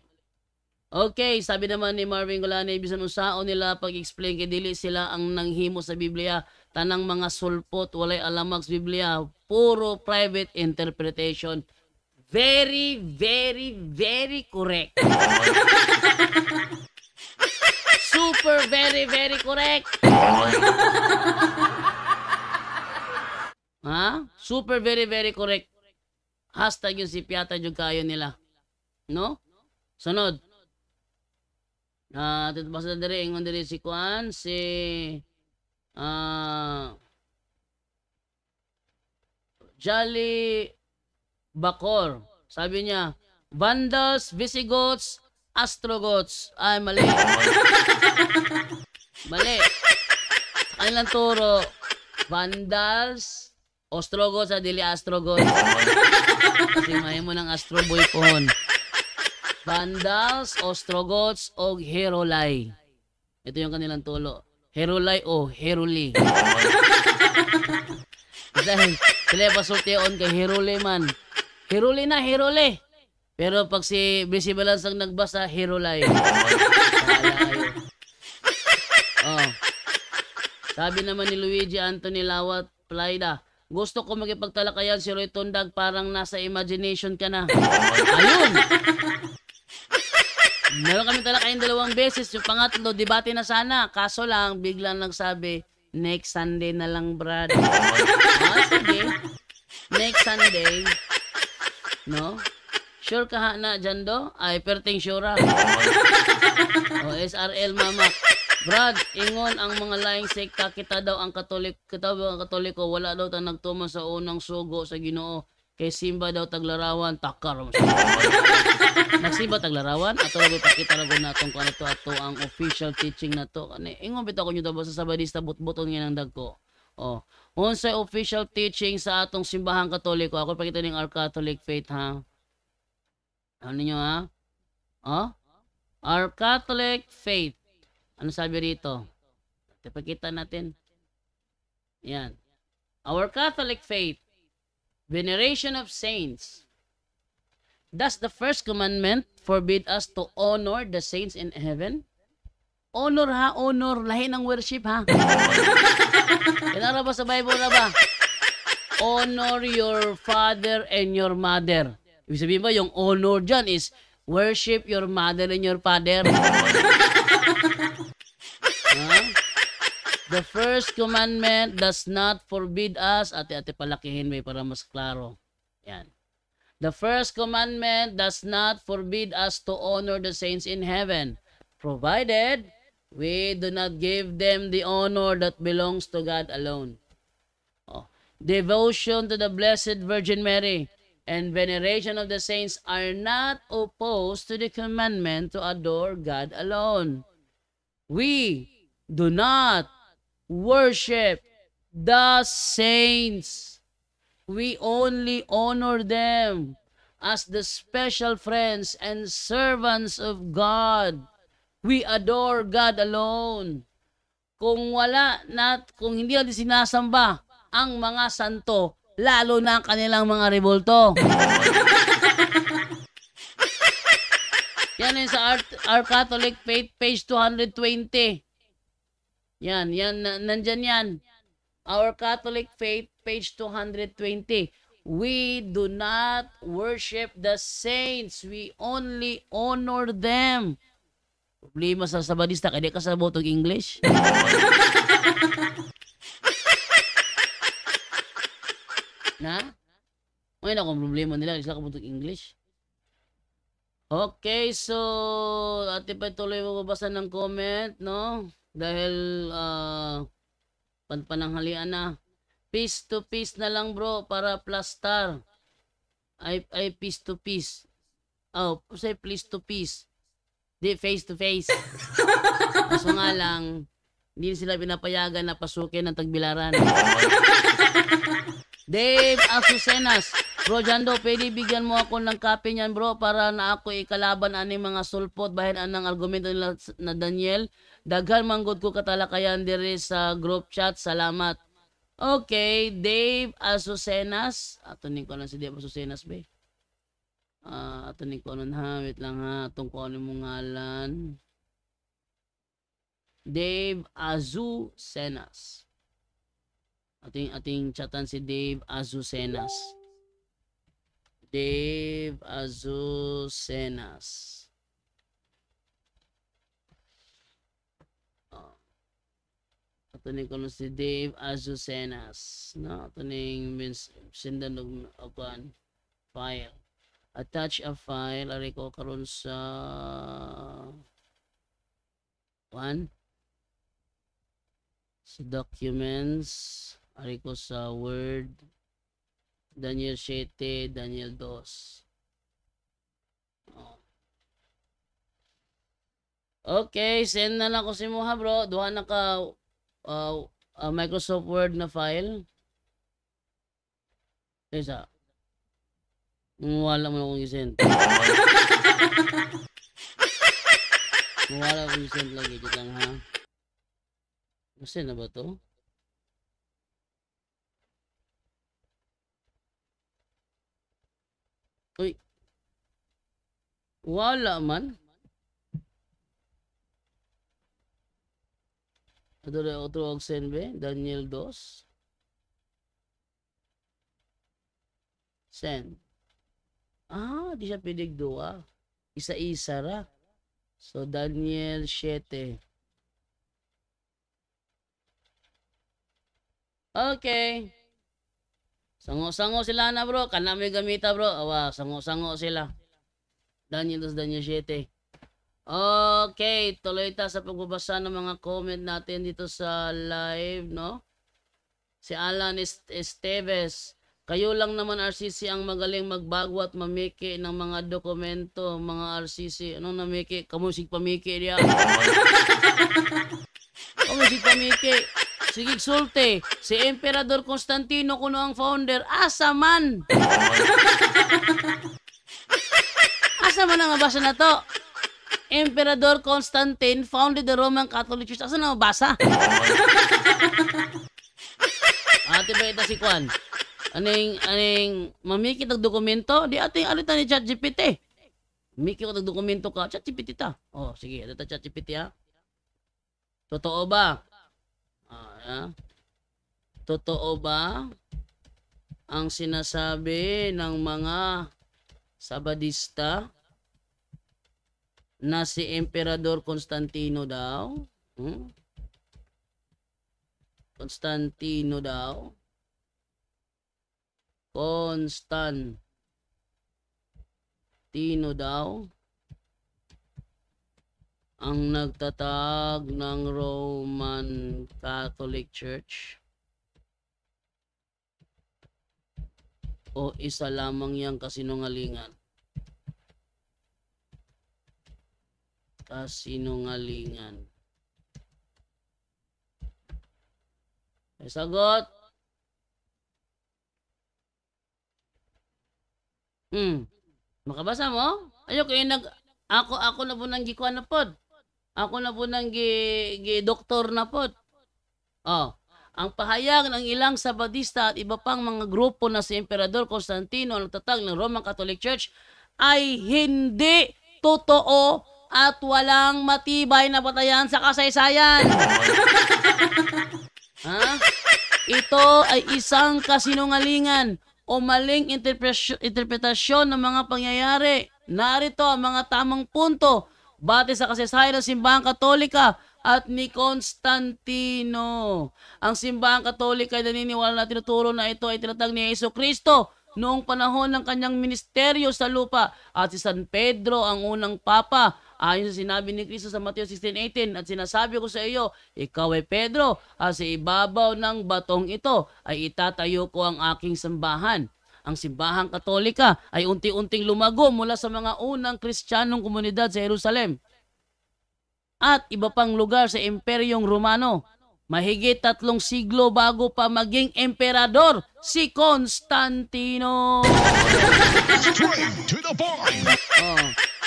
Okay, sabi naman ni Marvin Golane, bisan usao nila pag-explain kay dili sila ang nanghimo sa Biblia. Tanang mga sulpot, walay alamag sa Biblia. Puro private interpretation. Very, very, very correct. Super, very, very correct. Ha? Super, very, very correct. Hashtag yung si Piata yung kayo nila. No? Sunod. Tito basta dere, ingon dere si Kuan, si Jolly Bacor. Sabi niya, Vandals, Visigoths, Astrogoths. Ay, mali. Mali. Sa kanilang turo, Vandals, Ostrogoths, dili Astrogoths. Kasi mahin mo ng Astro Boy pohon. Vandals, Ostrogoths, o Herolai. Ito yung kanilang tulo. Herolai o Heruli. Dahil sila pasultiyon kay Heruli man. Heruli na, Heruli. Pero pag si Brisi Balance ang nagbasa, Herolai. Oh. Sabi naman ni Luigi Anthony Lawat Playda, gusto ko magipagtalakayan si Roy Tundag parang nasa imagination ka na. Ayun! Meron kami talakayan 2 beses. Yung pangatlo, debate na sana. Kaso lang, biglang nagsabi, next Sunday na lang, brad. Sige. Next Sunday. No? Sure ka na, Jando? Ay, perting sure. O, SRL, mama. Brad, ingon ang mga laing sekta, kita daw ang Katoliko, wala daw tang nagtuman sa unang sugo sa Ginoo. Kay Simba daw taglarawan, takar mo siya. Nagsimba taglarawan, ato rago pakita rago natong kung ano to, ato ang official teaching na to. Ingon bitaw ko nyo daw sa Sabadista butbuton nga ng dagko. Oh, unsay official teaching sa atong simbahang Katoliko. Ako pakita ning our Catholic faith, ha. Ano niyo, ha? Oh? Our Catholic faith. Ano sabi rito? Ipakita natin. Yan. Our Catholic faith. Veneration of saints. Does the first commandment forbid us to honor the saints in heaven? Honor ha, honor. Lahi ng worship ha. Kinara ba sa Bible na ba? Honor your father and your mother. Ibig sabihin ba, yung honor dyan is worship your mother and your father. The first commandment does not forbid us. Ate-ate palakihin may para mas klaro. Yan. The first commandment does not forbid us to honor the saints in heaven, provided we do not give them the honor that belongs to God alone. Devotion to the Blessed Virgin Mary and veneration of the saints are not opposed to the commandment to adore God alone. We do not worship the saints. We only honor them as the special friends and servants of God. We adore God alone. Kung hindi natin sinasamba ang mga santo, lalo na ang kanilang mga rebulto. Yan yun sa Our Catholic Faith, page 220. Yan, nandyan yan. Our Catholic Faith, page 220. We do not worship the saints. We only honor them. Problema sa Sabadista, kaya di ka sa botog English. Na? Ngayon akong problema nila, isa ka botog English. Okay, so ate pa tuloy mababasa ng comment, no? Dahil pananghalian na. Piece to piece na lang bro para plus star. Ay piece to piece. Oh, say please to piece. Di face to face. Kaso nga lang, hindi sila pinapayagan na pasukin ng Tagbilaran. Dave Asucenas, bro Jando, pwede bigyan mo ako ng copy niyan bro para na ako ikalaban ani mga sulpot bahin anang argumento nila na Daniel. Daghan manggod ko katalakayan diri sa group chat. Salamat. Okay, Dave Asucenas. Atunin ko lang si Dave Asucenas be. Atunin ko nun ha. Wait lang ha. Atong ko ano mong ngalan. Dave Azucenas. Ating chatan si Dave Azucenas. Dave Azucenas. Atunin ko nun si Dave Azucenas. No? Atunin sindan og file. Attach a file. Ari ko karon sa 1. Sa documents. Ari ko sa Word. Daniel 7, Daniel 2. Okay, send na lang ko si Moha bro. Duha na ka Microsoft Word na file. Isa. Wala mo na akong isend. Wala akong isend lagi. Dito lang ha. Kasi na ba to? Uy. Wala man. Ito na otro og send be. Daniel 2. Send. Di siya pidig dua. Isa-isa ra. So, Daniel 7. Okay. Sango-sango sila na bro. Kana may gamita bro. Awa, sango-sango sila. Daniel 2, Daniel 7. Okay, tuloy ta sa pagbabasa ng mga comment natin dito sa live, no? Si Alan Esteves. Kayo lang naman RCC ang magaling magbago at mamiki ng mga dokumento, mga RCC. Anong namiki? Kamusig pamiki diya. Kamusig pamiki. Sige sulte. Si Emperador Constantino kuno ang founder. Asa man? Asa man ang mabasa na to? Emperador Constantine founded the Roman Catholic Church. Asa na mabasa? Ate ba ito si Kwan? aning mamikit og dokumento di ating alita ni ChatGPT. Mikit og dokumento ka ChatGPT ta. Oh, sige, ato ta ChatGPT ha. Totoo ba? Totoo ba ang sinasabi ng mga Sabadista na si Emperador Constantino daw? Constantino daw? Constantino daw ang nagtatag ng Roman Catholic Church? O isa lamang yang kasinungalingan? Kasinungalingan. May sagot? Makabasa mo? Ayoko yung ako na po nang gikuan na pod. Ako na po nang doktor na pod. Oh, ang pahayag ng ilang Sabadista at iba pang mga grupo na si Emperador Constantino ang nagtatag ng Roman Catholic Church ay hindi totoo at walang matibay na batayan sa kasaysayan. Ito ay isang kasinungalingan o maling interpretasyon ng mga pangyayari. Narito ang mga tamang punto batay sa kasaysayan ng Simbahang Katolika at ni Constantino. Ang Simbahang Katolika ay naniniwala na tinuturo na ito ay tinatag ni Jesucristo noong panahon ng kanyang ministeryo sa lupa at si San Pedro ang unang papa. Ayon sa sinabi ni Cristo sa Mateo 16:18, at sinasabi ko sa iyo, ikaw ay Pedro, at sa ibabaw ng batong ito ay itatayo ko ang aking simbahan. Ang Simbahang Katolika ay unti-unting lumago mula sa mga unang Kristiyanong komunidad sa Jerusalem at iba pang lugar sa Imperyong Romano. Mahigit 3 siglo bago pa maging emperador si Constantino. To the point.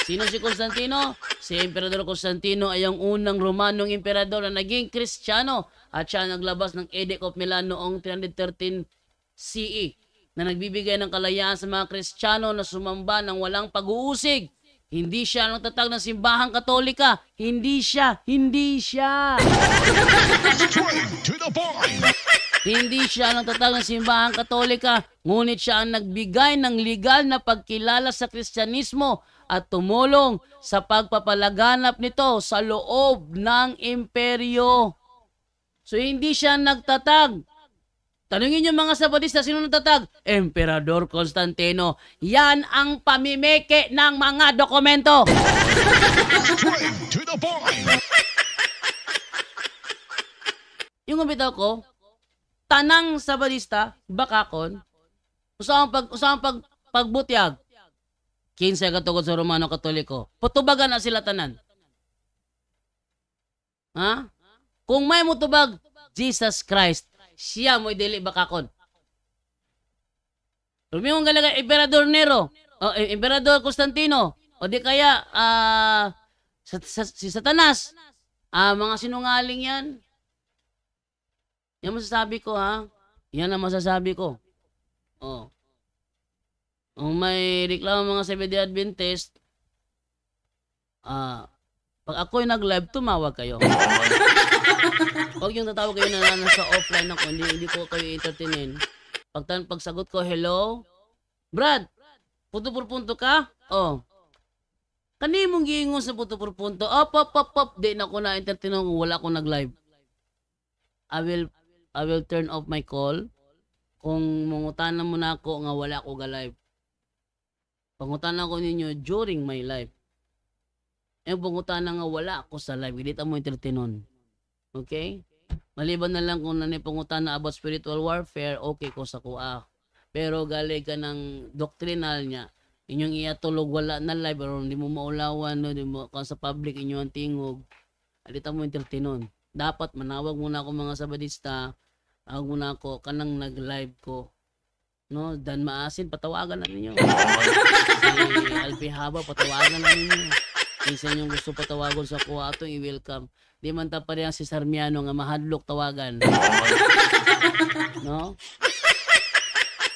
Sino si Constantino? Si Emperador Constantino ay ang unang Romanong emperador na naging Kristiyano at siya naglabas ng Edict of Milan noong 313 CE na nagbibigay ng kalayaan sa mga Kristiyano na sumamba ng walang pag-uusig. Hindi siya nagtatag ng Simbahang Katolika. Hindi siya. To the point. Hindi siya nagtatag ng Simbahang Katolika, ngunit siya ang nagbigay ng legal na pagkilala sa Kristyanismo at tumulong sa pagpapalaganap nito sa loob ng imperyo. So hindi siya nagtatag. Tanungin niyo mga Sabadista, sino nagtatag? Emperador Constantino. Yan ang pamimeke ng mga dokumento. Straight to the point. Yung bitaw ko, tanang Sabadista, bakakon, usang pagbutyag, 15 katugod sa Romano Katoliko. Putubagan na sila tanan. Kung may mutubag, Jesus Christ, siya mo'y dili bakakon. Rumimong galaga, Emperador Nero, Emperador Constantino, o di kaya, si Satanas, mga sinungaling yan. Yan masasabi ko, Yan ang masasabi ko. Kung may reklamo mga Seventh-day Adventist, pag ako'y nag-live, tumawag kayo. Huwag yung tatawag kayo na nasa offline ako, hindi ko kayo entertainin. Pagsagot ko, hello? Brad, puto por punto ka? Kanimong giingon sa puto por punto. Di na ako na-entertain kung wala akong nag-live. I will turn off my call kung mangutanan mo na ako nga wala ako ga-live. Pangutanan ko ninyo during my live. Pangutanan nga wala ako sa live. Hindi mo entertainon. Okay? Maliban na lang kung nanipangutanan about spiritual warfare, okay ko sa kuha. Pero gali ka ng doctrinal niya, inyong iatulog wala na live, or hindi mo maulawan, hindi mo sa public inyong tingog, hindi mo entertainon. Dapat manawag muna ako mga Sabadista, awag muna ako kanang nag-live ko. No, Dan Maasin, patawagan na ninyo. Si Alpi Haba, patawagan na ninyo. Kinsa yung gusto patawagon sa kuha ato, i-welcome. Di man ta pa rin si Sarmiano nga mahadlok tawagan. No?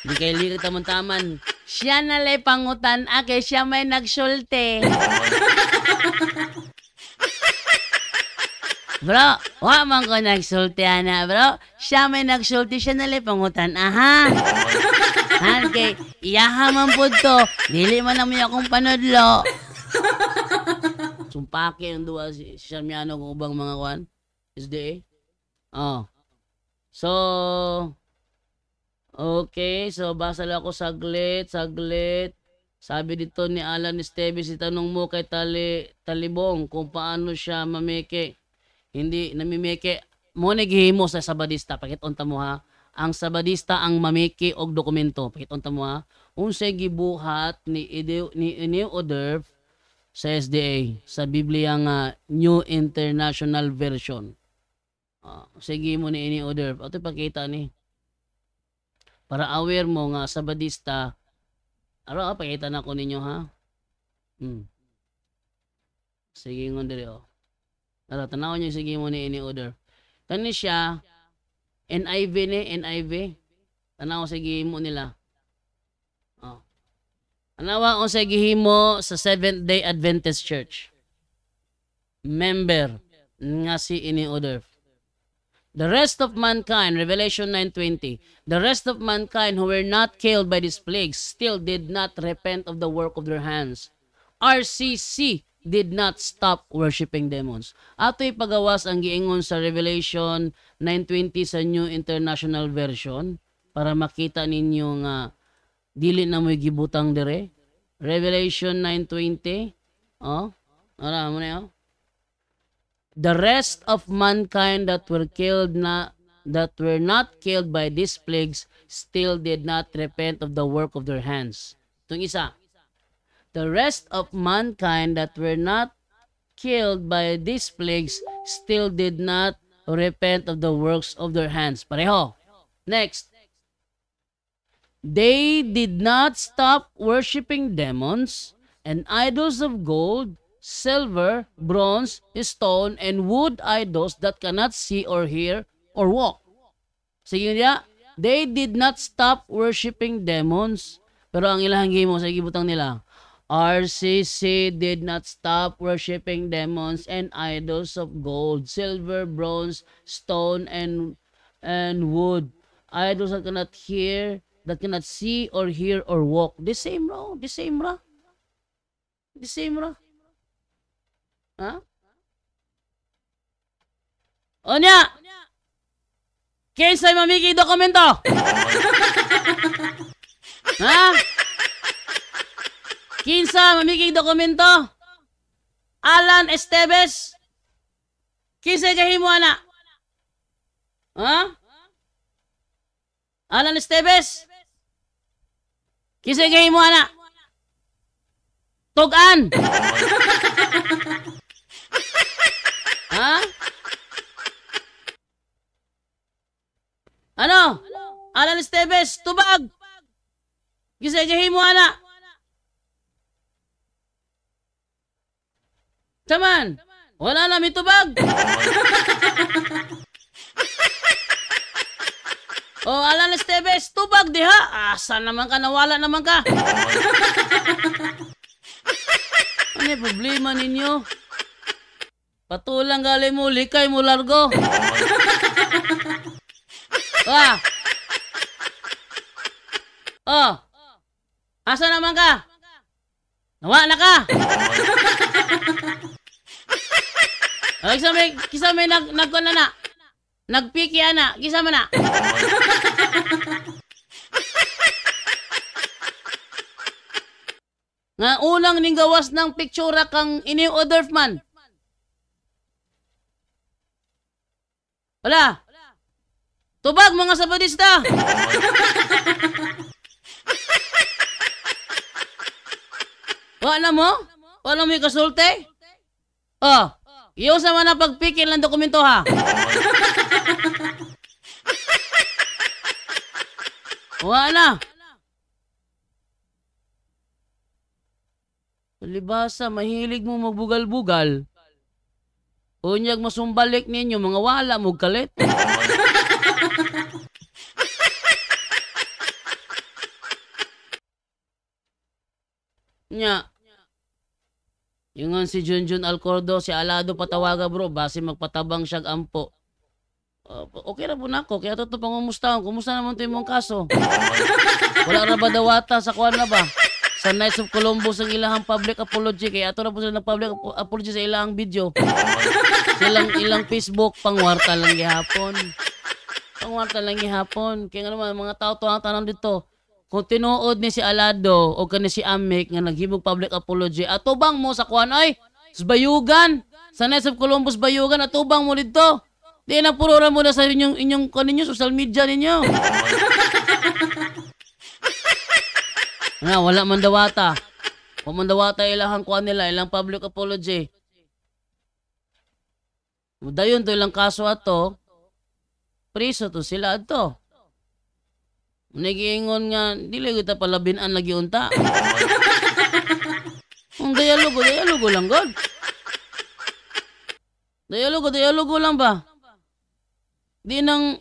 Di kay lilit taman-taman. Siya na lay pangutan ake, siya may nagsulte. Bro, wa man ko nagsulti ana, bro. Siya may nagsulti, siya na lay pangutan. Aha. Han kay iyaha man pud to. Dili man namo akong panudlo. Sumpake ang duwa si Samiano kung ubang mga kwan. SDA. Oh. So, okay. So, basa lang ako saglit. Sabi dito ni Alan Esteves, itanong mo kay Talibong kung paano siya mameke. Hindi namimeke. Mo naghihimo sa sabadista. Pakitonta mo ha. Ang sabadista ang mameke og dokumento. Pakitonta mo ha. Unsay gibuhat ni Oderf sa SDA sa Biblia nga New International Version. Sige mo ni ini Oderf. Ito pakita ni. Para aware mo nga sabadista. Pakita na ko ninyo ha. Sige ngon diri oh. Tanaw niyo sige mo ni ini Oderf. Kani siya NIV ni NIV. Tanaw sige mo nila. Anawa ko sa gihimo sa Seventh-day Adventist Church. Member nga si ini Oderf. The rest of mankind, Revelation 9:20, the rest of mankind who were not killed by these plagues still did not repent of the work of their hands. RCC did not stop worshiping demons. Ato'y pagawas ang giingon sa Revelation 9:20 sa New International Version para makita ninyo nga dili na mo'y gibutang dire. Revelation 9:20. Ara mo na. The rest of mankind that were not killed by these plagues still did not repent of the work of their hands. Itong isa. The rest of mankind that were not killed by these plagues still did not repent of the works of their hands. Pareho. Next. They did not stop worshiping demons and idols of gold, silver, bronze, stone, and wood idols that cannot see or hear or walk. Sige niya, they did not stop worshiping demons. Pero ang ilang gimo sa gibutang nila, RCC did not stop worshiping demons and idols of gold, silver, bronze, stone, and wood. Idols that cannot hear, that cannot see or hear or walk. The same ra. Ha? Onya! Kaysa mamiki dokumento? Ha? Kinsa mamiki dokumento? Alan Esteves? Kinsa kahimo ana? Ha? Alan Esteves? Kinsa kahimo ana? Tugan! Ha? Ano? Alan Esteves, tubag! Kinsa kahimo ana? Taman! Wala na mitubag! Alan Esteves, tubag diha! Asa naman ka? Nawala naman ka! Ano yung problema ninyo? Patulang gali mo, likay mo largo. Asa naman ka? Nawa na ka? Kisa may nagkona na. Nagpiki ana. Kisa man na. Nga unang ning gawas ng pictura kang ini Oderf man. Wala. Tubag mga sabadista. Wala mo? Wala mo yung kasulte? Iyo sa mga pagpikil ng dokumento ha. Wala. Palibasa, mahilig mo magbugal-bugal. Unyag masumbalik ninyo, mga wala mo kalit. Nya. Yung nga si Junjun Alcordo, si Alado patawaga bro, base magpatabang siyag ampo. Okay na po na ako, kaya ito pangumustahan. Kumusta naman ito yung kaso? Wala na ba dawata sa kuwan na ba? Sa Knights of Columbus ang ilahang public apology, kaya ito na po sila ng-public apology sa ilahang video. Ilang Facebook, pangwarta lang gihapon. Pangwarta lang gihapon. Kaya nga naman, mga tao to ang tanong dito. Kung tinuod ni si Alado o kani si Amik nga naghimog public apology, atubang mo sa kuan ay sa Bayugan, sa Knights of Columbus Bayugan, atubang mo dito. Di na puro ra mo na sa inyong kaninyo social media ninyo. Wala man dawata. Wa man dawata ilahang kuan nila, ilang public apology. Dayon to ilang kaso ato, priso to sila ato. Nagiingon nga, dili kita palabinan lagi unta. Ang dialogo lang, God. Dialogo lang ba? Di nang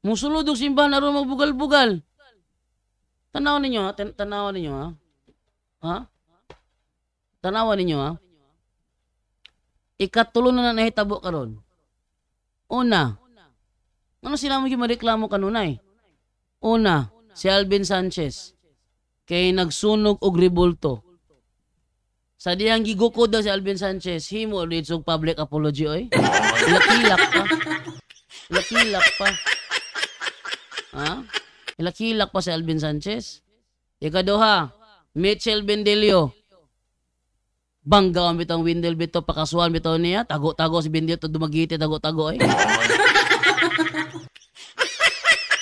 musulod og simbahan aron magbugal-bugal. Tanaw ninyo ha? Tanawan ninyo ha? Ikatulo na nahitabo karon. Una, ano sila mo gimareklamo kanunay? Una, si Alvin Sanchez kay nagsunog og rebulto. Sa diyang gigukod daw si Alvin Sanchez, himo ulit og public apology oy. Lakilak pa. Ha? Ilakilak pa si Alvin Sanchez. Ikaduha, Mitchell Bendelio. Bangga ang bitang Windel bito, pakasuhan bito niya. Tago-tago si Bendelio to dumagiti, tago-tago eh.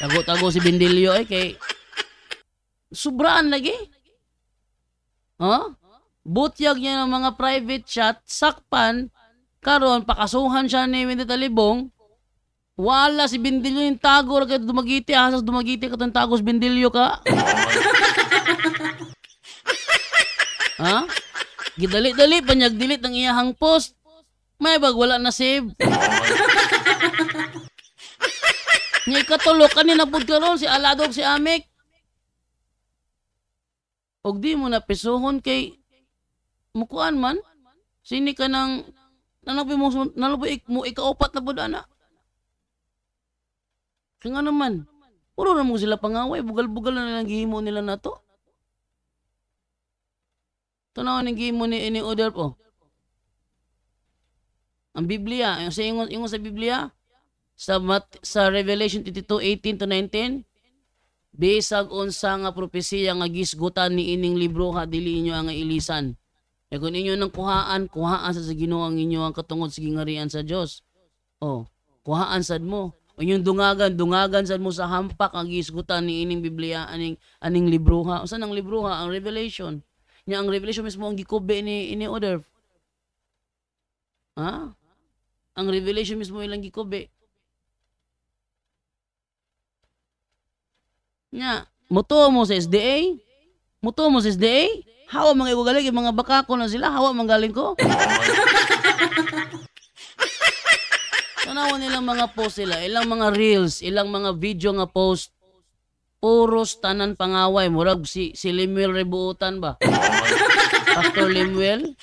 Tago-tago si Bendelio eh, kay sobraan lagi. Butyag niya ng mga private chat, sakpan, karon pakasuhan siya ni Wendy Talibong. Wala si Bendelio yung tago, kaya dumagiti, asas dumagiti ka itong tago si Bendelio ka. Gidali-dali, panyag-dilit ng iyahang post. May bag, wala na save. Nga ikatulo, kanina po karon si Alado si Amik. Og di mo na pisuhon kay mukuan man. Sini ka ng nalabi mo ikaupat na po na. Kaya nga naman, puro na mo sila pangaway, bugal-bugal na nilang gihimo nila na to. Tanawan ng gihimo ni Oder po. Ang Biblia, yung sa Biblia, sa Revelation 22:18-19, bisag unsa nga propesiya nga gisgutan ni ining libro ha dili inyo ang ilisan. E kung inyo nang kuhaan sa Ginoo ang inyo ang katungod sa gingarian sa Dios. Kuhaan sad mo. O yung dungagan sad mo sa hampak ang gisgutan ni ining Biblia aning libro ha. Usa nang libro ha ang Revelation. Nya ang Revelation mismo ang gikubi ni Oder. Ang Revelation mismo ilang gikubi. Nya, mutuo mo sa SDA? Hawa mga igugaling, yung mga bakako na sila, hawa manggaling ko. Tanawan nilang mga post sila, ilang mga reels, ilang mga video nga post, puros tanan pangaway, murag si Lemuel Rebuutan ba? Pastor Lemuel?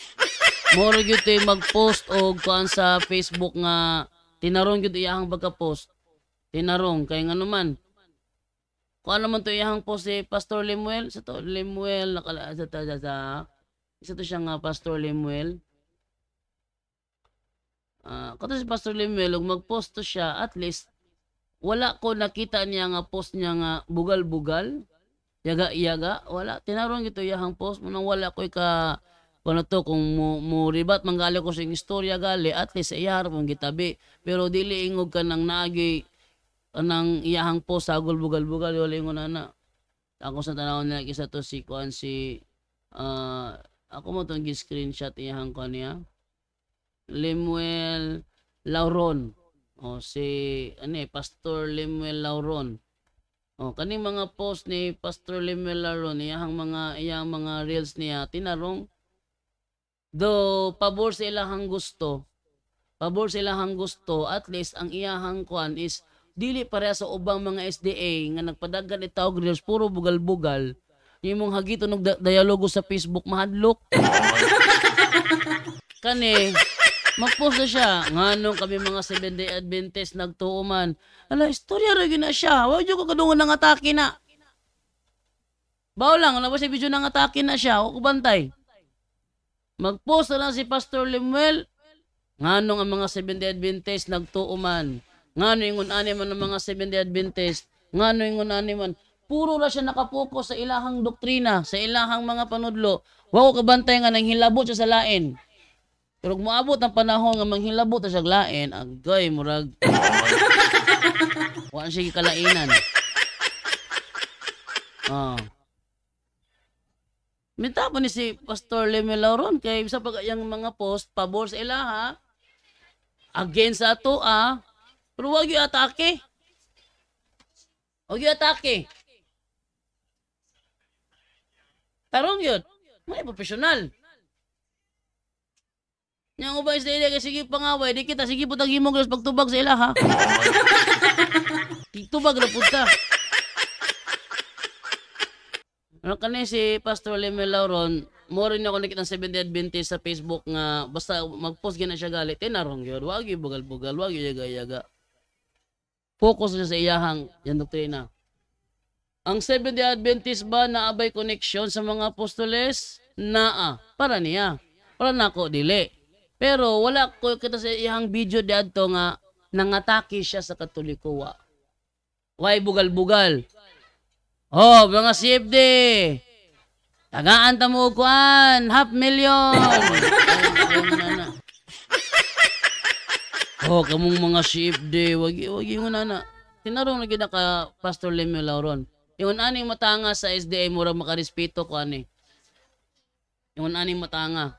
Murag yun ito mag-post o kuhan sa Facebook nga, tinarong yun iyahang pagka-post. Tinarong, kaya nga naman, kung ano man ito iyahang post si Pastor Lemuel, isa to siya nga Pastor Lemuel. Kato si Pastor Lemuel, kung mag-post to siya, at least, wala ko nakita niya nga post niya nga bugal-bugal, yaga-yaga, wala. Tinarong ito iyahang post, munang wala ko kung mo ribat, manggali ko sa istorya gali, at least iyahar mong gitabi. Pero dili ingog ka ng naagi, anang iyahang post sagol bugal-bugal wala ingon ana. Ako sa tanawon nila isa to si ako mo tong gi-screenshot iyahang niya. Lemuel Lauron. Si Pastor Lemuel Lauron. Kaning mga post ni Pastor Lemuel Lauron iyahang mga reels niya tinarong do pabor sa ilahang gusto. At least ang iyahang kuan is dili pareha sa ubang mga SDA nga nagpadagan itawag reels puro bugal-bugal. imong hagito ng dialogo sa Facebook mahadlok. Kani magpost na siya nganong kami mga 7-day Adventist nagtuuman. Ala istorya ra gyud na siya. Wa jud ko kadungon nang atake na. Bawo lang ano ba si video nang atake na siya o kubantay. Magpost na lang si Pastor Lemuel nganong ang mga 7-day Adventist nagtuuman. Ngano ingon ani man ang mga 7-day Adventist. Ngano ingon ani man. Puro ra siya nakapokus sa ilahang doktrina, sa ilahang mga panudlo. Wa ko kabantay nga nang hilabot siya sa lain. Pero kung maabot ang panahon nga manghilabot na siya lain, agay, murag. Wala siya kalainan. Minta pa ni si Pastor Lemuel Lauron kay sa pagayang mga post, pabor sa ilaha, against sa ato, pero wag yung atake. Wag yung atake. Tarong yun. May profesional. Yang ubay sa ila kay sige pangaway, di kita sige putang himong glas pagtubag sa ila ha. Tubag ra puta. Ano kanay si Pastor Lemuel Lauron, mo rin ako nakita ng 7-day Adventist sa Facebook nga basta mag-post gina siya galit, tinarong yun. Wag yung bugal-bugal, wag yung yaga-yaga. Focus siya sa iyahang yan doktrina. Ang 7-day Adventist ba naabay connection sa mga apostoles? Naa. Para niya. Para nako dili. Pero wala ko kita sa iyang video diadto nga nangatake siya sa Katoliko. Why bugal-bugal? Oh, mga CFD. Tagaan ta mo kuan, 500,000. Oh, kamong mga CFD, wag yung nana. Tinarong na gid ka Pastor Lemuel Lauron. Yung aning matanga sa SDA murag makarespeto ko ani. Yung aning matanga.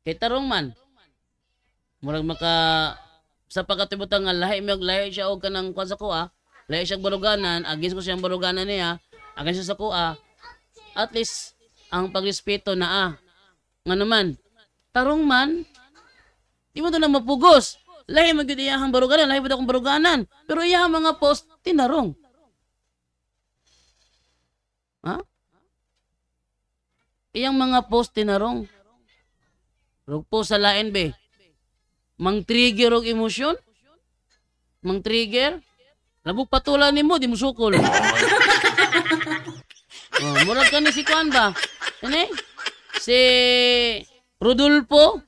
Kay tarong man. Murag maka sa pagkatibutang nga lahi siya og kanang kuan sa kuha. Lahi siya baruganan, against ko siyang baruganan niya, against sa kuha. At least ang pagrespeto na nga naman. Tarong man, di mo to na mapugos. Lahi magyud iyahang baruganan, lahi ba akong baruganan. Pero iyahang mga post tinarong. Ha? Iyang mga post tinarong. Rug po sa lain be. Mang trigger og emosyon? Mang trigger? Labog patulan nimo di mo sukol. Oh, murag ka ni si Kuan ba? Ano si Rodolfo?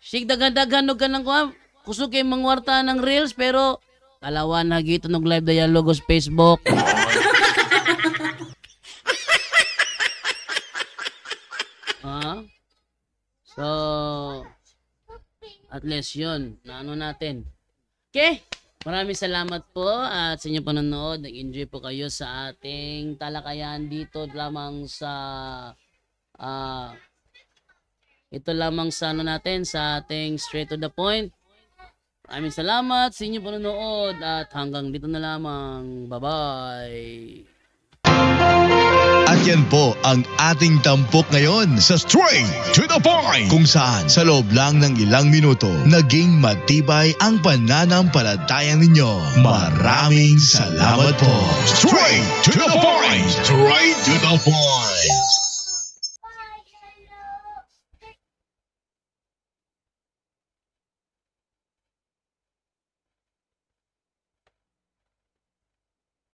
Sig dagan-dagan og kanang kuan. Kusog kay mangwarta ng reels pero kalawan na gito ng live dialogue sa Facebook. So, at least yun, na ano natin. Okay, maraming salamat po at sa inyong panonood. Nag-enjoy po kayo sa ating talakayan dito lamang sa ito lamang sa ano natin, sa ating straight to the point. Maraming salamat sa inyong panonood at hanggang dito na lamang. Bye-bye! At yan po ang ating tampok ngayon sa Straight to the Point, kung saan sa loob lang ng ilang minuto naging matibay ang pananampalataya ninyo. Maraming salamat po. Straight to the Point! Straight to the Point!